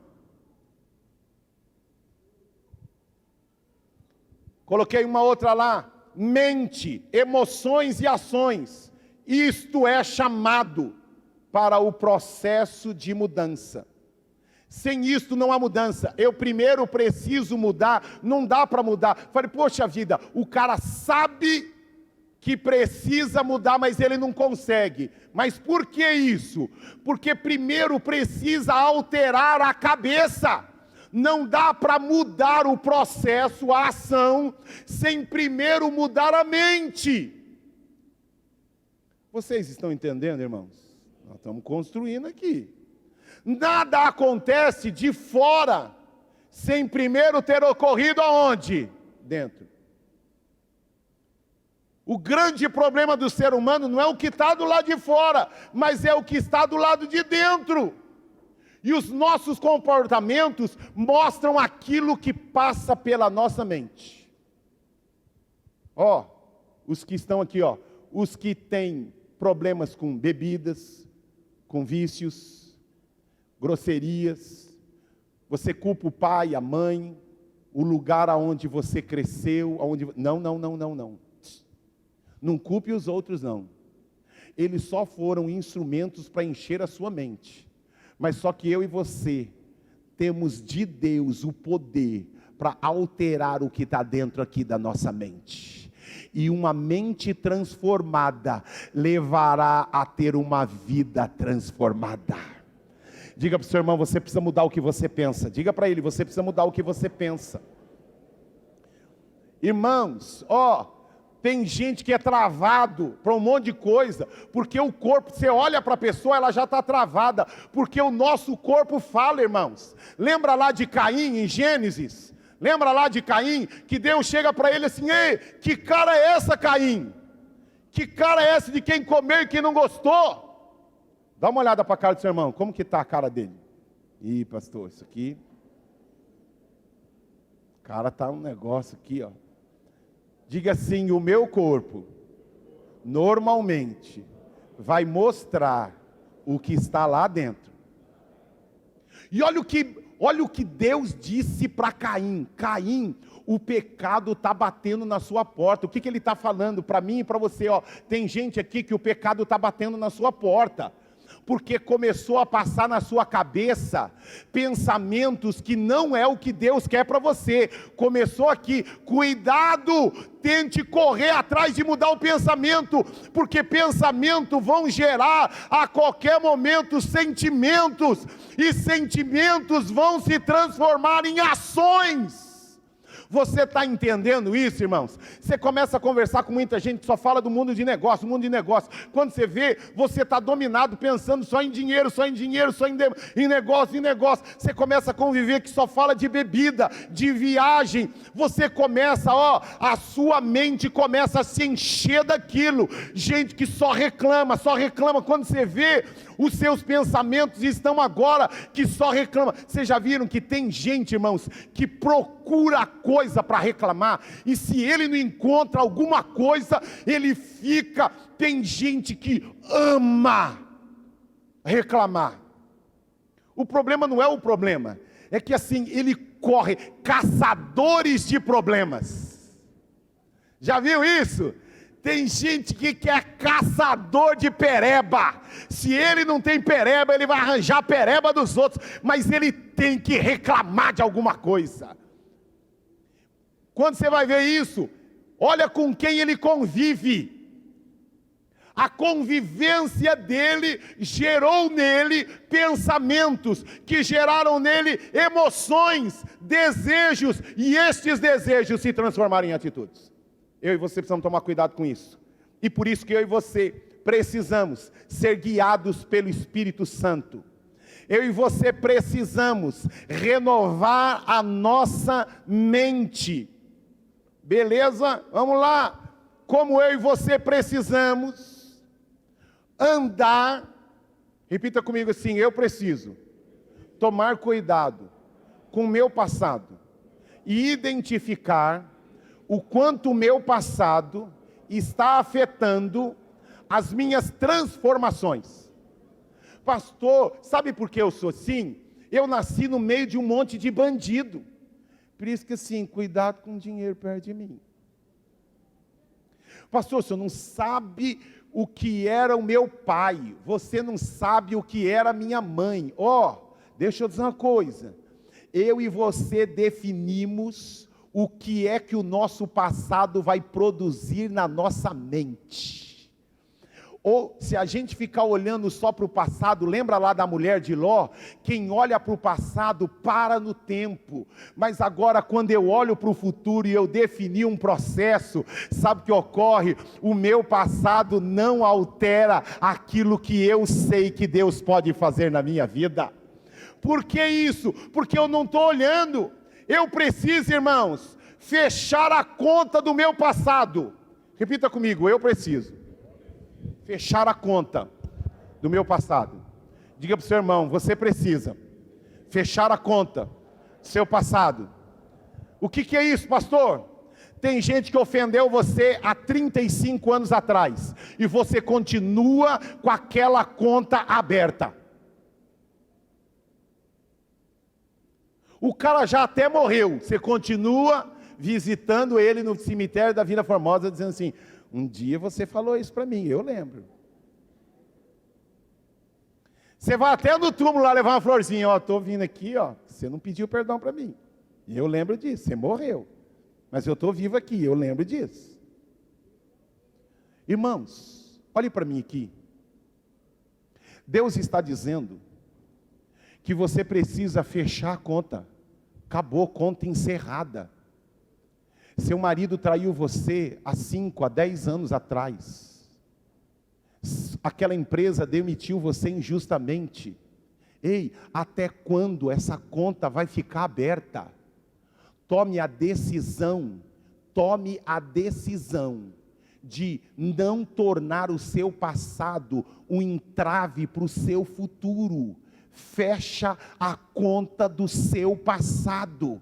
Coloquei uma outra lá: mente, emoções e ações. Isto é chamado para o processo de mudança. Sem isto não há mudança. Eu primeiro preciso mudar, não dá para mudar. Falei, poxa vida, o cara sabe que precisa mudar, mas ele não consegue. Mas por que isso? Porque primeiro precisa alterar a cabeça. Não dá para mudar o processo, a ação, sem primeiro mudar a mente. Vocês estão entendendo, irmãos? Nós estamos construindo aqui. Nada acontece de fora, sem primeiro ter ocorrido aonde? Dentro. O grande problema do ser humano não é o que está do lado de fora, mas é o que está do lado de dentro. E os nossos comportamentos mostram aquilo que passa pela nossa mente. Ó, os que estão aqui, ó, os que têm problemas com bebidas, com vícios, grosserias, você culpa o pai, a mãe, o lugar aonde você cresceu, aonde... Não. Não culpe os outros, não. Eles só foram instrumentos para encher a sua mente. Mas só que eu e você temos de Deus o poder para alterar o que está dentro aqui da nossa mente. E uma mente transformada levará a ter uma vida transformada. Diga para o seu irmão, você precisa mudar o que você pensa. Diga para ele, você precisa mudar o que você pensa. Irmãos, ó... Tem gente que é travado para um monte de coisa, porque o corpo, você olha para a pessoa, ela já está travada, porque o nosso corpo fala, irmãos. Lembra lá de Caim, em Gênesis? Lembra lá de Caim, que Deus chega para ele assim, ei, que cara é essa, Caim? Que cara é essa de quem comeu e quem não gostou? Dá uma olhada para a cara do seu irmão, como que está a cara dele? Ih, pastor, isso aqui... O cara está um negócio aqui, ó. Diga assim, o meu corpo, normalmente, vai mostrar o que está lá dentro. E olha o que Deus disse para Caim. Caim, o pecado está batendo na sua porta. O que ele está falando para mim e para você? Ó, tem gente aqui que o pecado está batendo na sua porta. Porque começou a passar na sua cabeça pensamentos que não é o que Deus quer para você. Começou aqui, cuidado, tente correr atrás de mudar o pensamento, porque pensamentos vão gerar a qualquer momento sentimentos, e sentimentos vão se transformar em ações. Você está entendendo isso, irmãos? Você começa a conversar com muita gente que só fala do mundo de negócio, Quando você vê, você está dominado pensando só em dinheiro, só em negócio. Você começa a conviver que só fala de bebida, de viagem. Você começa, ó, a sua mente começa a se encher daquilo. Gente que só reclama. Quando você vê, os seus pensamentos estão agora que só reclama. Vocês já viram que tem gente, irmãos, que procura coisa para reclamar, e se ele não encontra alguma coisa, ele fica... Tem gente que ama reclamar. O problema não é o problema, é que assim, ele corre, caçadores de problemas. Já viu isso? Tem gente que é caçador de pereba. Se ele não tem pereba, ele vai arranjar a pereba dos outros, mas ele tem que reclamar de alguma coisa. Quando você vai ver isso, olha com quem ele convive. A convivência dele gerou nele pensamentos, que geraram nele emoções, desejos, e estes desejos se transformaram em atitudes. Eu e você precisamos tomar cuidado com isso. E por isso que eu e você precisamos ser guiados pelo Espírito Santo. Eu e você precisamos renovar a nossa mente. Beleza? Vamos lá. Como eu e você precisamos andar, repita comigo assim, eu preciso tomar cuidado com o meu passado e identificar o quanto o meu passado está afetando as minhas transformações. Pastor, sabe por que eu sou assim? Eu nasci no meio de um monte de bandido. Por isso que assim, cuidado com o dinheiro perto de mim. Pastor, o senhor não sabe o que era o meu pai. Você não sabe o que era a minha mãe. Deixa eu dizer uma coisa. Eu e você definimos o que é que o nosso passado vai produzir na nossa mente. Ou se a gente ficar olhando só para o passado, lembra lá da mulher de Ló? Quem olha para o passado para no tempo, mas agora quando eu olho para o futuro e eu defini um processo, sabe o que ocorre? O meu passado não altera aquilo que eu sei que Deus pode fazer na minha vida. Por que isso? Porque eu não estou olhando. Eu preciso, irmãos, fechar a conta do meu passado. Repita comigo, eu preciso fechar a conta do meu passado. Diga para o seu irmão, você precisa fechar a conta do seu passado. O que é isso, pastor? Tem gente que ofendeu você há 35 anos atrás, e você continua com aquela conta aberta. O cara já até morreu, você continua visitando ele no cemitério da Vila Formosa, dizendo assim, um dia você falou isso para mim, eu lembro. Você vai até no túmulo lá levar uma florzinha, estou vindo aqui, você não pediu perdão para mim. E eu lembro disso, você morreu. Mas eu estou vivo aqui, eu lembro disso. Irmãos, olhe para mim aqui. Deus está dizendo que você precisa fechar a conta. Acabou, conta encerrada. Seu marido traiu você há 5, há 10 anos atrás. Aquela empresa demitiu você injustamente. Ei, até quando essa conta vai ficar aberta? Tome a decisão de não tornar o seu passado um entrave para o seu futuro. Fecha a conta do seu passado.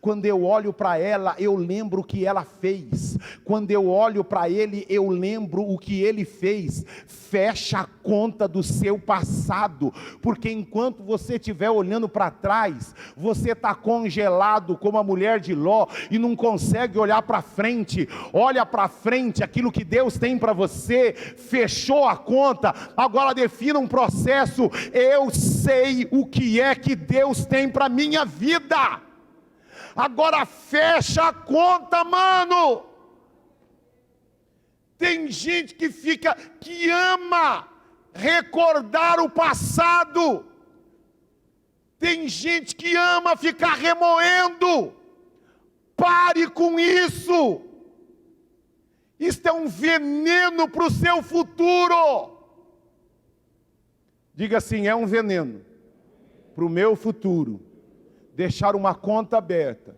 Quando eu olho para ela, eu lembro o que ela fez. Quando eu olho para ele, eu lembro o que ele fez. Fecha a conta do seu passado, porque enquanto você estiver olhando para trás, você está congelado como a mulher de Ló, e não consegue olhar para frente. Olha para frente, aquilo que Deus tem para você, fechou a conta, agora defina um processo. Eu sei o que é que Deus tem para minha vida. Agora fecha a conta, mano. Tem gente que ama recordar o passado. Tem gente que ama ficar remoendo. Pare com isso. Isso é um veneno para o seu futuro. Diga assim, é um veneno para o meu futuro. Deixar uma conta aberta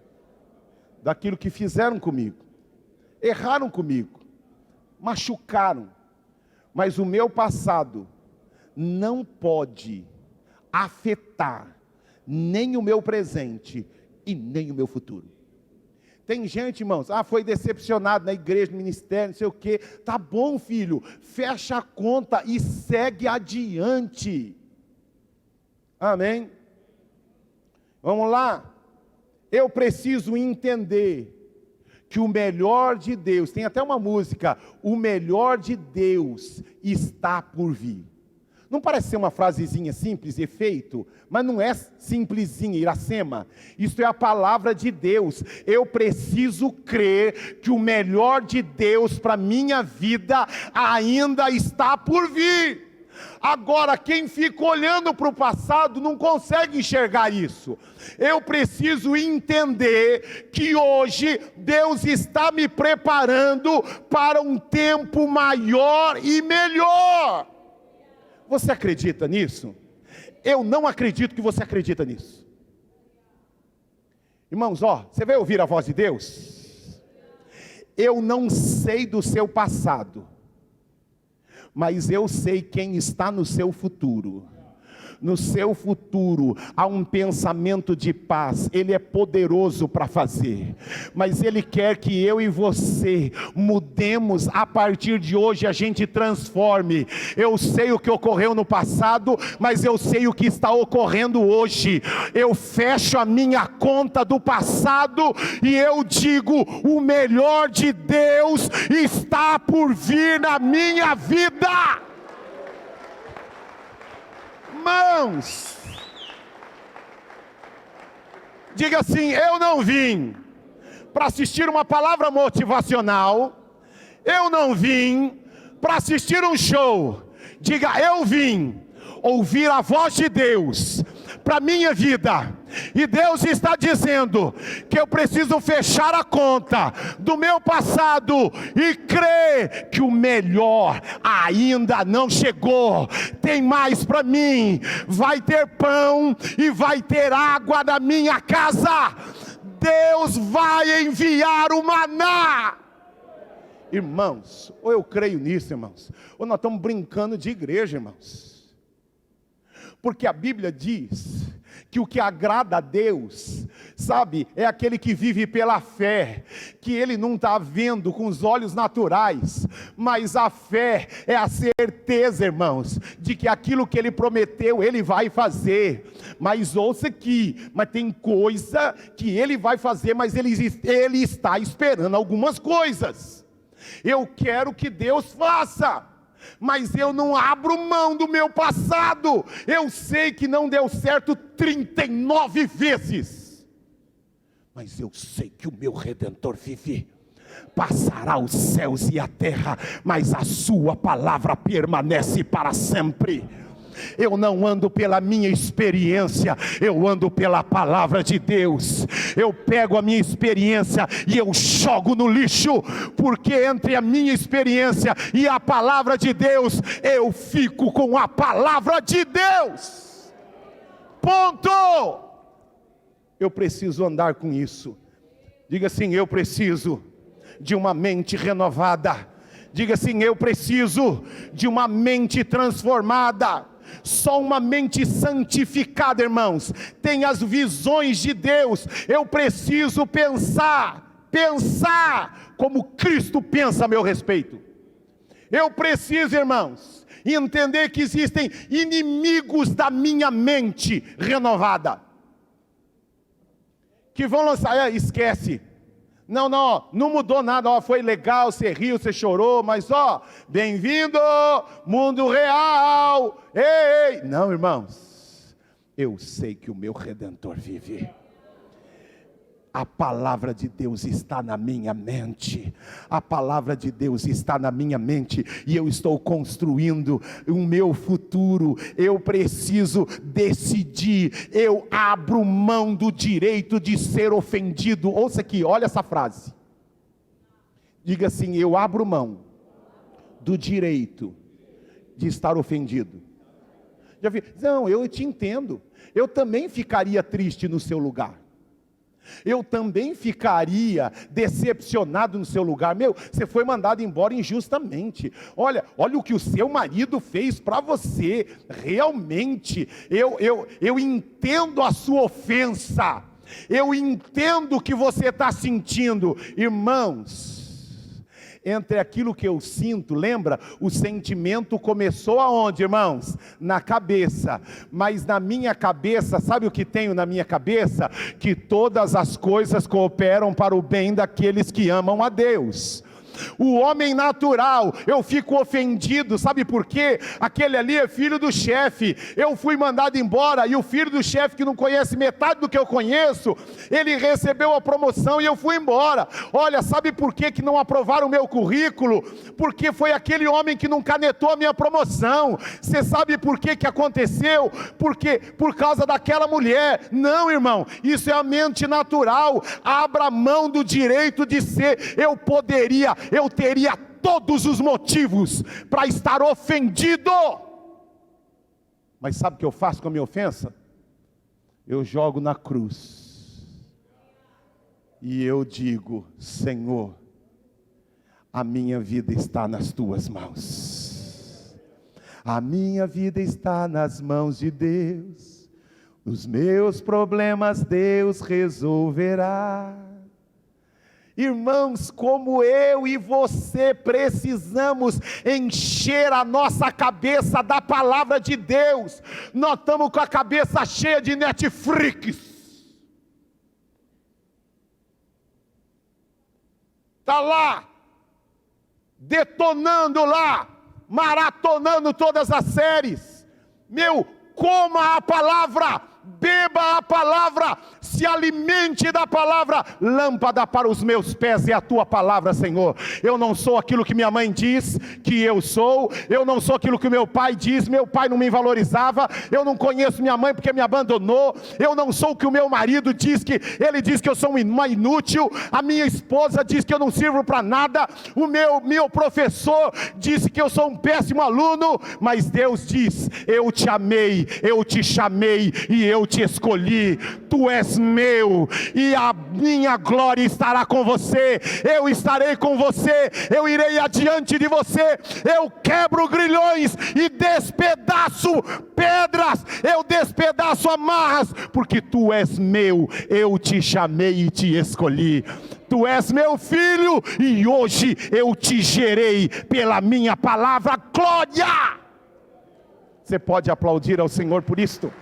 daquilo que fizeram comigo, erraram comigo, machucaram, mas o meu passado não pode afetar nem o meu presente e nem o meu futuro. Tem gente, irmãos, foi decepcionado na igreja, no ministério, não sei o quê. Tá bom, filho, fecha a conta e segue adiante. Amém? Vamos lá. Eu preciso entender que o melhor de Deus, tem até uma música, o melhor de Deus está por vir. Não parece ser uma frasezinha simples, efeito, mas não é simplesinha, Iracema. Isso é a palavra de Deus. Eu preciso crer que o melhor de Deus para minha vida ainda está por vir. Agora, quem fica olhando para o passado não consegue enxergar isso. Eu preciso entender que hoje Deus está me preparando para um tempo maior e melhor. Você acredita nisso? Eu não acredito que você acredita nisso. Irmãos, você vai ouvir a voz de Deus? Eu não sei do seu passado, mas eu sei quem está no seu futuro. No seu futuro há um pensamento de paz. Ele é poderoso para fazer, mas Ele quer que eu e você mudemos. A partir de hoje a gente transforme. Eu sei o que ocorreu no passado, mas eu sei o que está ocorrendo hoje. Eu fecho a minha conta do passado e eu digo: o melhor de Deus está por vir na minha vida. Irmãos, diga assim: eu não vim para assistir uma palavra motivacional, eu não vim para assistir um show. Diga: eu vim ouvir a voz de Deus para minha vida. E Deus está dizendo que eu preciso fechar a conta do meu passado e crer que o melhor ainda não chegou. Tem mais para mim. Vai ter pão e vai ter água na minha casa. Deus vai enviar o maná. Irmãos, ou eu creio nisso, irmãos, ou nós estamos brincando de igreja, irmãos. Porque a Bíblia diz que o que agrada a Deus, sabe, é aquele que vive pela fé, que ele não está vendo com os olhos naturais, mas a fé é a certeza, irmãos, de que aquilo que ele prometeu, ele vai fazer. Mas ouça aqui, mas tem coisa que ele vai fazer, mas ele está esperando algumas coisas. Eu quero que Deus faça, mas eu não abro mão do meu passado. Eu sei que não deu certo 39 vezes, mas eu sei que o meu Redentor vive. Passará os céus e a terra, mas a sua palavra permanece para sempre. Eu não ando pela minha experiência, eu ando pela palavra de Deus. Eu pego a minha experiência e eu jogo no lixo, porque entre a minha experiência e a palavra de Deus, eu fico com a palavra de Deus. Ponto. Eu preciso andar com isso. Diga assim: eu preciso de uma mente renovada. Diga assim: eu preciso de uma mente transformada. Só uma mente santificada, irmãos, tem as visões de Deus. Eu preciso pensar como Cristo pensa a meu respeito. Eu preciso, irmãos, entender que existem inimigos da minha mente renovada, que vão lançar, esquece. Não mudou nada, foi legal, você riu, você chorou, mas bem-vindo, mundo real, ei. Não, irmãos, eu sei que o meu Redentor vive. A palavra de Deus está na minha mente. A palavra de Deus está na minha mente. E eu estou construindo o meu futuro. Eu preciso decidir. Eu abro mão do direito de ser ofendido. Ouça aqui, olha essa frase. Diga assim: eu abro mão do direito de estar ofendido. Já vi? Não, eu te entendo. Eu também ficaria triste no seu lugar. Eu também ficaria decepcionado no seu lugar. Você foi mandado embora injustamente. Olha o que o seu marido fez para você. Realmente, eu entendo a sua ofensa. Eu entendo o que você está sentindo. Irmãos, entre aquilo que eu sinto, lembra? O sentimento começou aonde, irmãos? Na cabeça. Mas na minha cabeça, sabe o que tenho na minha cabeça? Que todas as coisas cooperam para o bem daqueles que amam a Deus. O homem natural, eu fico ofendido, sabe por quê? Aquele ali é filho do chefe, eu fui mandado embora, e o filho do chefe, que não conhece metade do que eu conheço, ele recebeu a promoção e eu fui embora. Olha, sabe por que não aprovaram o meu currículo? Porque foi aquele homem que não canetou a minha promoção. Você sabe por que aconteceu? Porque por causa daquela mulher. Não, irmão, isso é a mente natural. Abra mão do direito de ser. Eu teria todos os motivos para estar ofendido, mas sabe o que eu faço com a minha ofensa? Eu jogo na cruz e eu digo: Senhor, a minha vida está nas tuas mãos, a minha vida está nas mãos de Deus, os meus problemas Deus resolverá. Irmãos, como eu e você precisamos encher a nossa cabeça da palavra de Deus. Nós estamos com a cabeça cheia de Netflix. Está lá, detonando lá, maratonando todas as séries. Coma a palavra, beba a palavra, se alimente da palavra. Lâmpada para os meus pés é a tua palavra, Senhor. Eu não sou aquilo que minha mãe diz que eu sou, eu não sou aquilo que meu pai diz. Meu pai não me valorizava, eu não conheço minha mãe porque me abandonou, eu não sou o que o meu marido diz, que ele diz que eu sou uma inútil, a minha esposa diz que eu não sirvo para nada, o meu professor disse que eu sou um péssimo aluno, mas Deus diz: eu te amei, eu te chamei e eu te escolhi, tu és meu, e a minha glória estará com você, eu estarei com você, eu irei adiante de você, eu quebro grilhões e despedaço pedras, eu despedaço amarras, porque tu és meu, eu te chamei e te escolhi. Tu és meu filho e hoje eu te gerei pela minha palavra. Glória! Você pode aplaudir ao Senhor por isto?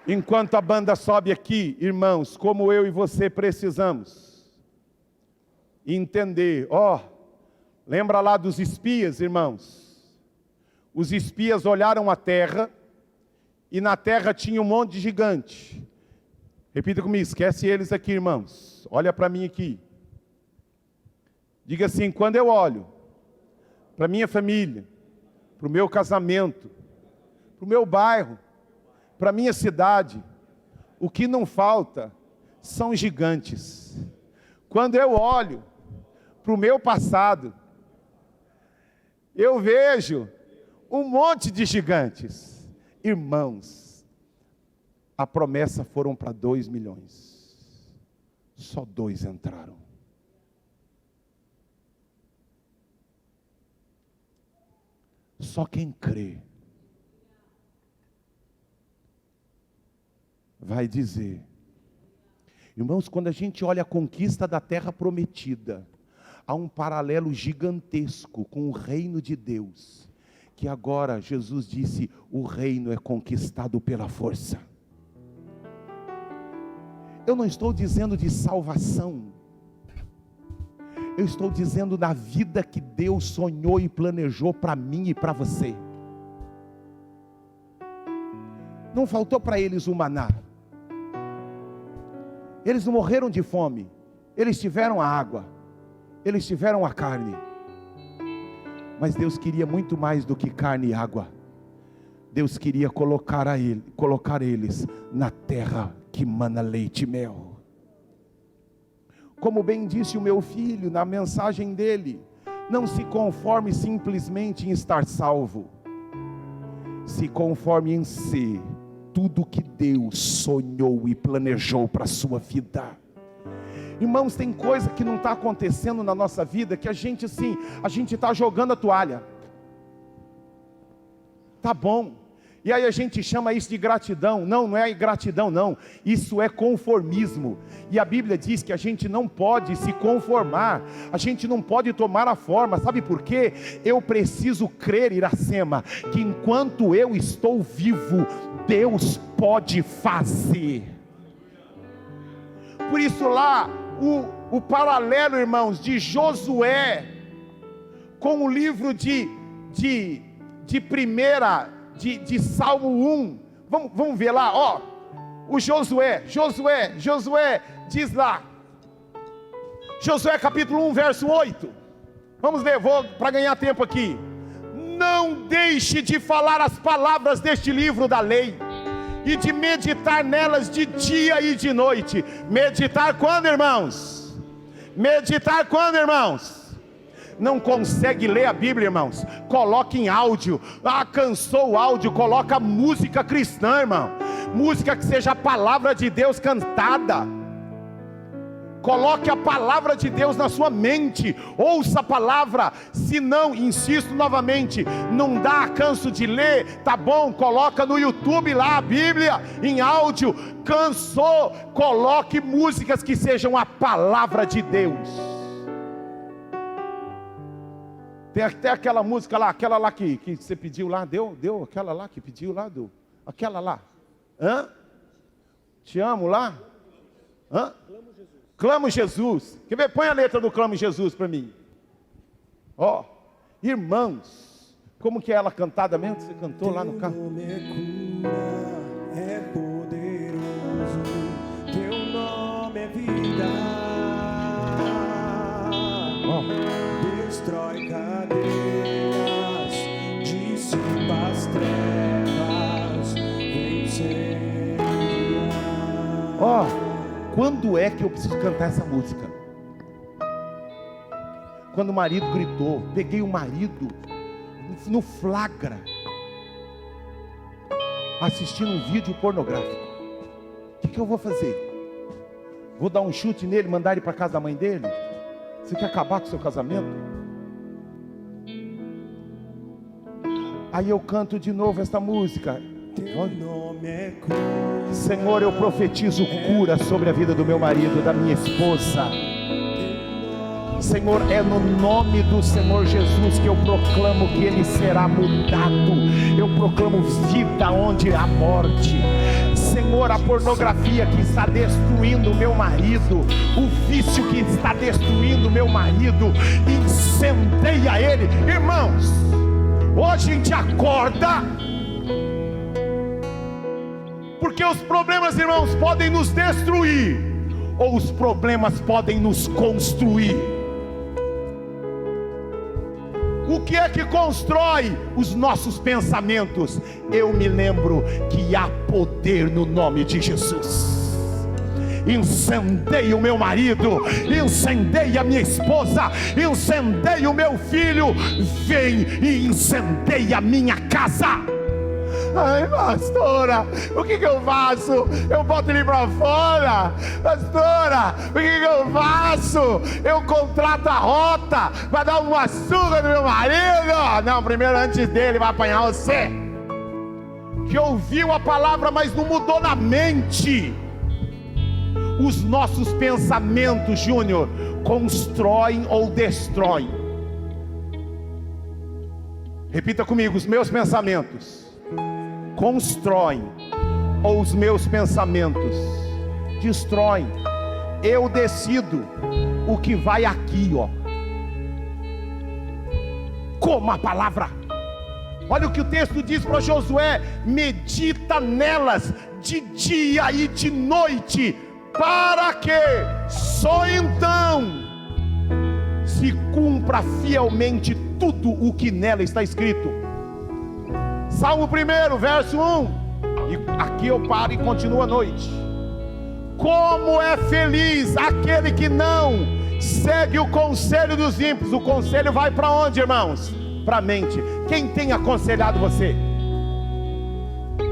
Enquanto a banda sobe aqui, irmãos, como eu e você precisamos entender. Lembra lá dos espias, irmãos? Os espias olharam a terra, e na terra tinha um monte de gigante. Repita comigo, esquece eles aqui, irmãos. Olha para mim aqui. Diga assim: quando eu olho para minha família, para o meu casamento, para o meu bairro, para minha cidade, o que não falta são gigantes. Quando eu olho para o meu passado, eu vejo um monte de gigantes. Irmãos, a promessa foram para 2 milhões. Só 2 entraram. Só quem crê vai dizer. Irmãos, quando a gente olha a conquista da terra prometida, há um paralelo gigantesco com o reino de Deus, que agora Jesus disse: o reino é conquistado pela força. Eu não estou dizendo de salvação, eu estou dizendo da vida que Deus sonhou e planejou para mim e para você. Não faltou para eles o maná, eles não morreram de fome, eles tiveram a água, eles tiveram a carne, mas Deus queria muito mais do que carne e água. Deus queria colocar eles na terra que mana leite e mel. Como bem disse o meu filho na mensagem dele, não se conforme simplesmente em estar salvo, se conforme em ser tudo que Deus sonhou e planejou para a sua vida. Irmãos, tem coisa que não está acontecendo na nossa vida, que a gente está jogando a toalha. Tá bom, e aí a gente chama isso de gratidão. Não é gratidão não, isso é conformismo. E a Bíblia diz que a gente não pode se conformar, a gente não pode tomar a forma. Sabe por quê? Eu preciso crer, Iracema, que enquanto eu estou vivo, Deus pode fazer. Por isso lá, o paralelo, irmãos, de Josué com o livro de Salmo 1. Vamos ver lá, ó. O Josué diz lá. Josué capítulo 1, verso 8. Vamos ler, para ganhar tempo aqui. Não deixe de falar as palavras deste livro da lei, e de meditar nelas de dia e de noite. Meditar quando, irmãos? Meditar quando, irmãos? Não consegue ler a Bíblia, irmãos? Coloque em áudio. Cansou o áudio, coloca música cristã, irmão. Música que seja a palavra de Deus cantada. Coloque a palavra de Deus na sua mente. Ouça a palavra. Se não, insisto novamente, não dá canso de ler, tá bom, coloca no YouTube lá a Bíblia em áudio. Cansou, coloque músicas que sejam a palavra de Deus. Tem até aquela música lá, aquela lá que você pediu lá, deu? Aquela lá que pediu lá, deu? Aquela lá. Te amo lá? Clamo Jesus. Quer ver? Põe a letra do Clamo Jesus para mim. Ó, irmãos, como que é ela cantada mesmo? Que você cantou lá no carro? Teu nome é poderoso, teu nome é vida. Destrói cadeias, dissipa as trevas, incendia. Quando é que eu preciso cantar essa música? Quando o marido gritou, peguei o marido no flagra, assistindo um vídeo pornográfico. O que eu vou fazer? Vou dar um chute nele, mandar ele para casa da mãe dele? Você quer acabar com o seu casamento? Aí eu canto de novo esta música. Senhor, eu profetizo cura sobre a vida do meu marido, da minha esposa. Senhor, é no nome do Senhor Jesus que eu proclamo que ele será mudado. Eu proclamo vida onde há morte. Senhor, a pornografia que está destruindo o meu marido, o vício que está destruindo o meu marido, incendeia ele. Irmãos, hoje a gente acorda, porque os problemas, irmãos, podem nos destruir, ou os problemas podem nos construir. O que é que constrói os nossos pensamentos? Eu me lembro que há poder no nome de Jesus. Incendeia o meu marido, incendeia a minha esposa, incendeia o meu filho, vem e incendeia a minha casa. Ai, pastora, o que eu faço? Eu boto ele para fora? Pastora, o que eu faço? Eu contrato a rota para dar uma surra no meu marido? Não, primeiro antes dele vai apanhar você, que ouviu a palavra, mas não mudou na mente. Os nossos pensamentos, Júnior, constroem ou destroem. Repita comigo: os meus pensamentos constroem, ou os meus pensamentos destroem. Eu decido o que vai aqui, ó. Como a palavra. Olha o que o texto diz para Josué: medita nelas de dia e de noite, para que só então se cumpra fielmente tudo o que nela está escrito. Salmo 1, verso 1. E aqui eu paro e continuo a noite. Como é feliz aquele que não segue o conselho dos ímpios. O conselho vai para onde, irmãos? Para a mente. Quem tem aconselhado você?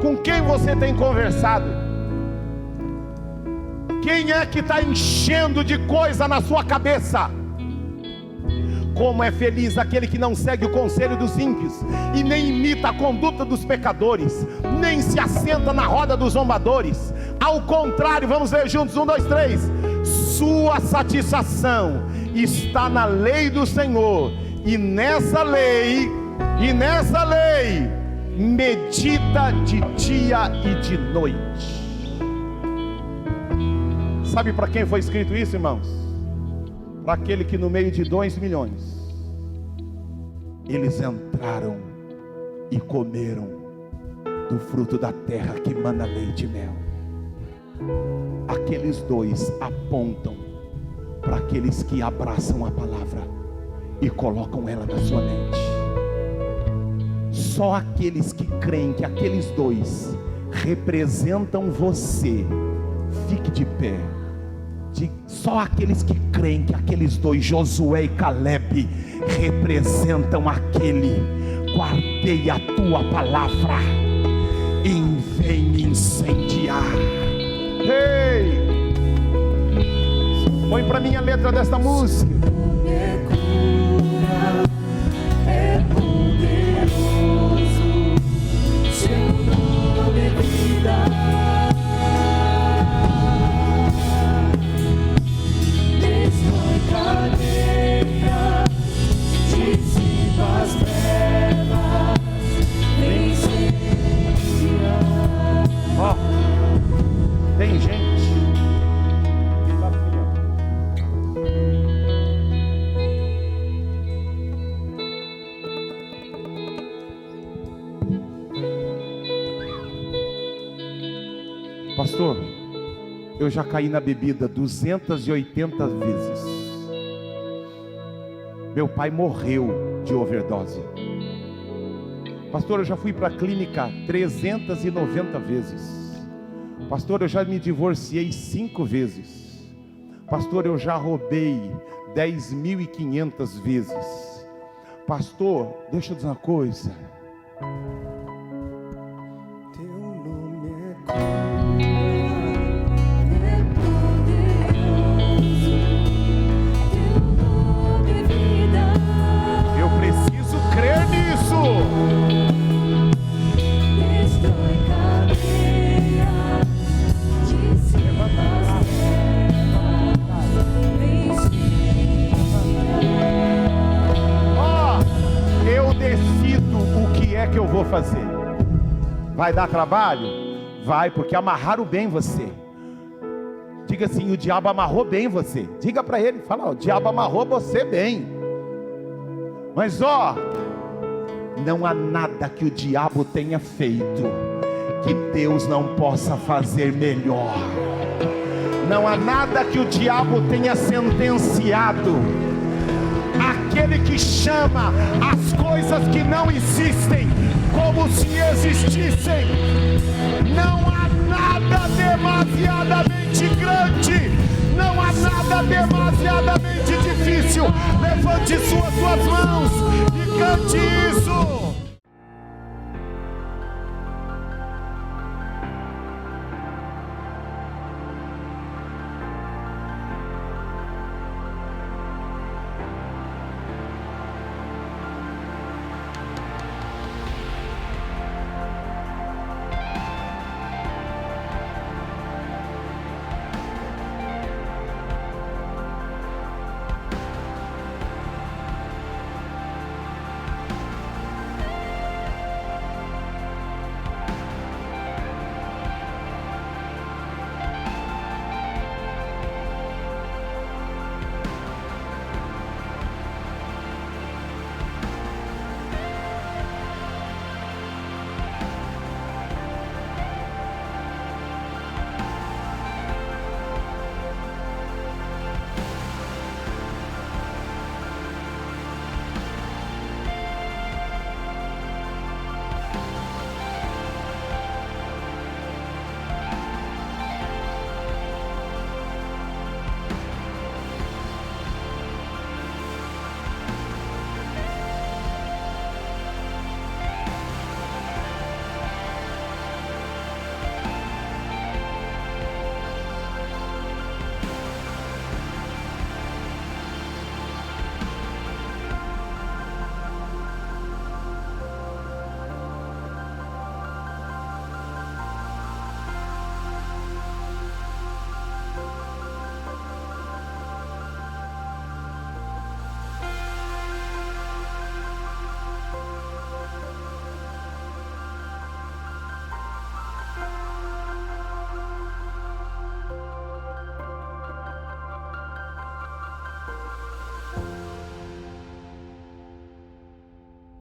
Com quem você tem conversado? Quem é que está enchendo de coisa na sua cabeça? Como é feliz aquele que não segue o conselho dos ímpios, e nem imita a conduta dos pecadores, nem se assenta na roda dos zombadores. Ao contrário, vamos ler juntos, 1, 2, 3. Sua satisfação está na lei do Senhor, e nessa lei medita de dia e de noite. Sabe para quem foi escrito isso, irmãos? Para aquele que no meio de 2 milhões, eles entraram e comeram do fruto da terra que mana leite e mel. Aqueles 2 apontam para aqueles que abraçam a palavra e colocam ela na sua mente. Só aqueles que creem que aqueles 2 representam você, fique de pé. Só aqueles que creem que aqueles 2, Josué e Caleb, representam aquele: guardei a tua palavra e vem me incendiar. Ei! Põe para mim a letra desta música. É poderoso, seu nome é vida. Destrói cadeias, dissipa as trevas, vence o dia. Ó, tem gente que tá assim, ó. Pastor, eu já caí na bebida 280 vezes. Meu pai morreu de overdose. Pastor, eu já fui para a clínica 390 vezes. Pastor, eu já me divorciei 5 vezes. Pastor, eu já roubei 10.500 vezes. Pastor, deixa eu dizer uma coisa. Teu nome é Eu preciso crer nisso. Ó, eu decido o que é que eu vou fazer. Vai dar trabalho? Vai, porque amarraram bem você. Diga assim: o diabo amarrou bem você. Diga para ele, fala: ó, o diabo amarrou você bem. Mas ó, não há nada que o diabo tenha feito que Deus não possa fazer melhor. Não há nada que o diabo tenha sentenciado. Aquele que chama as coisas que não existem como se existissem. Não há nada demasiadamente grande, não há nada demasiadamente difícil. Levante suas mãos e cante isso.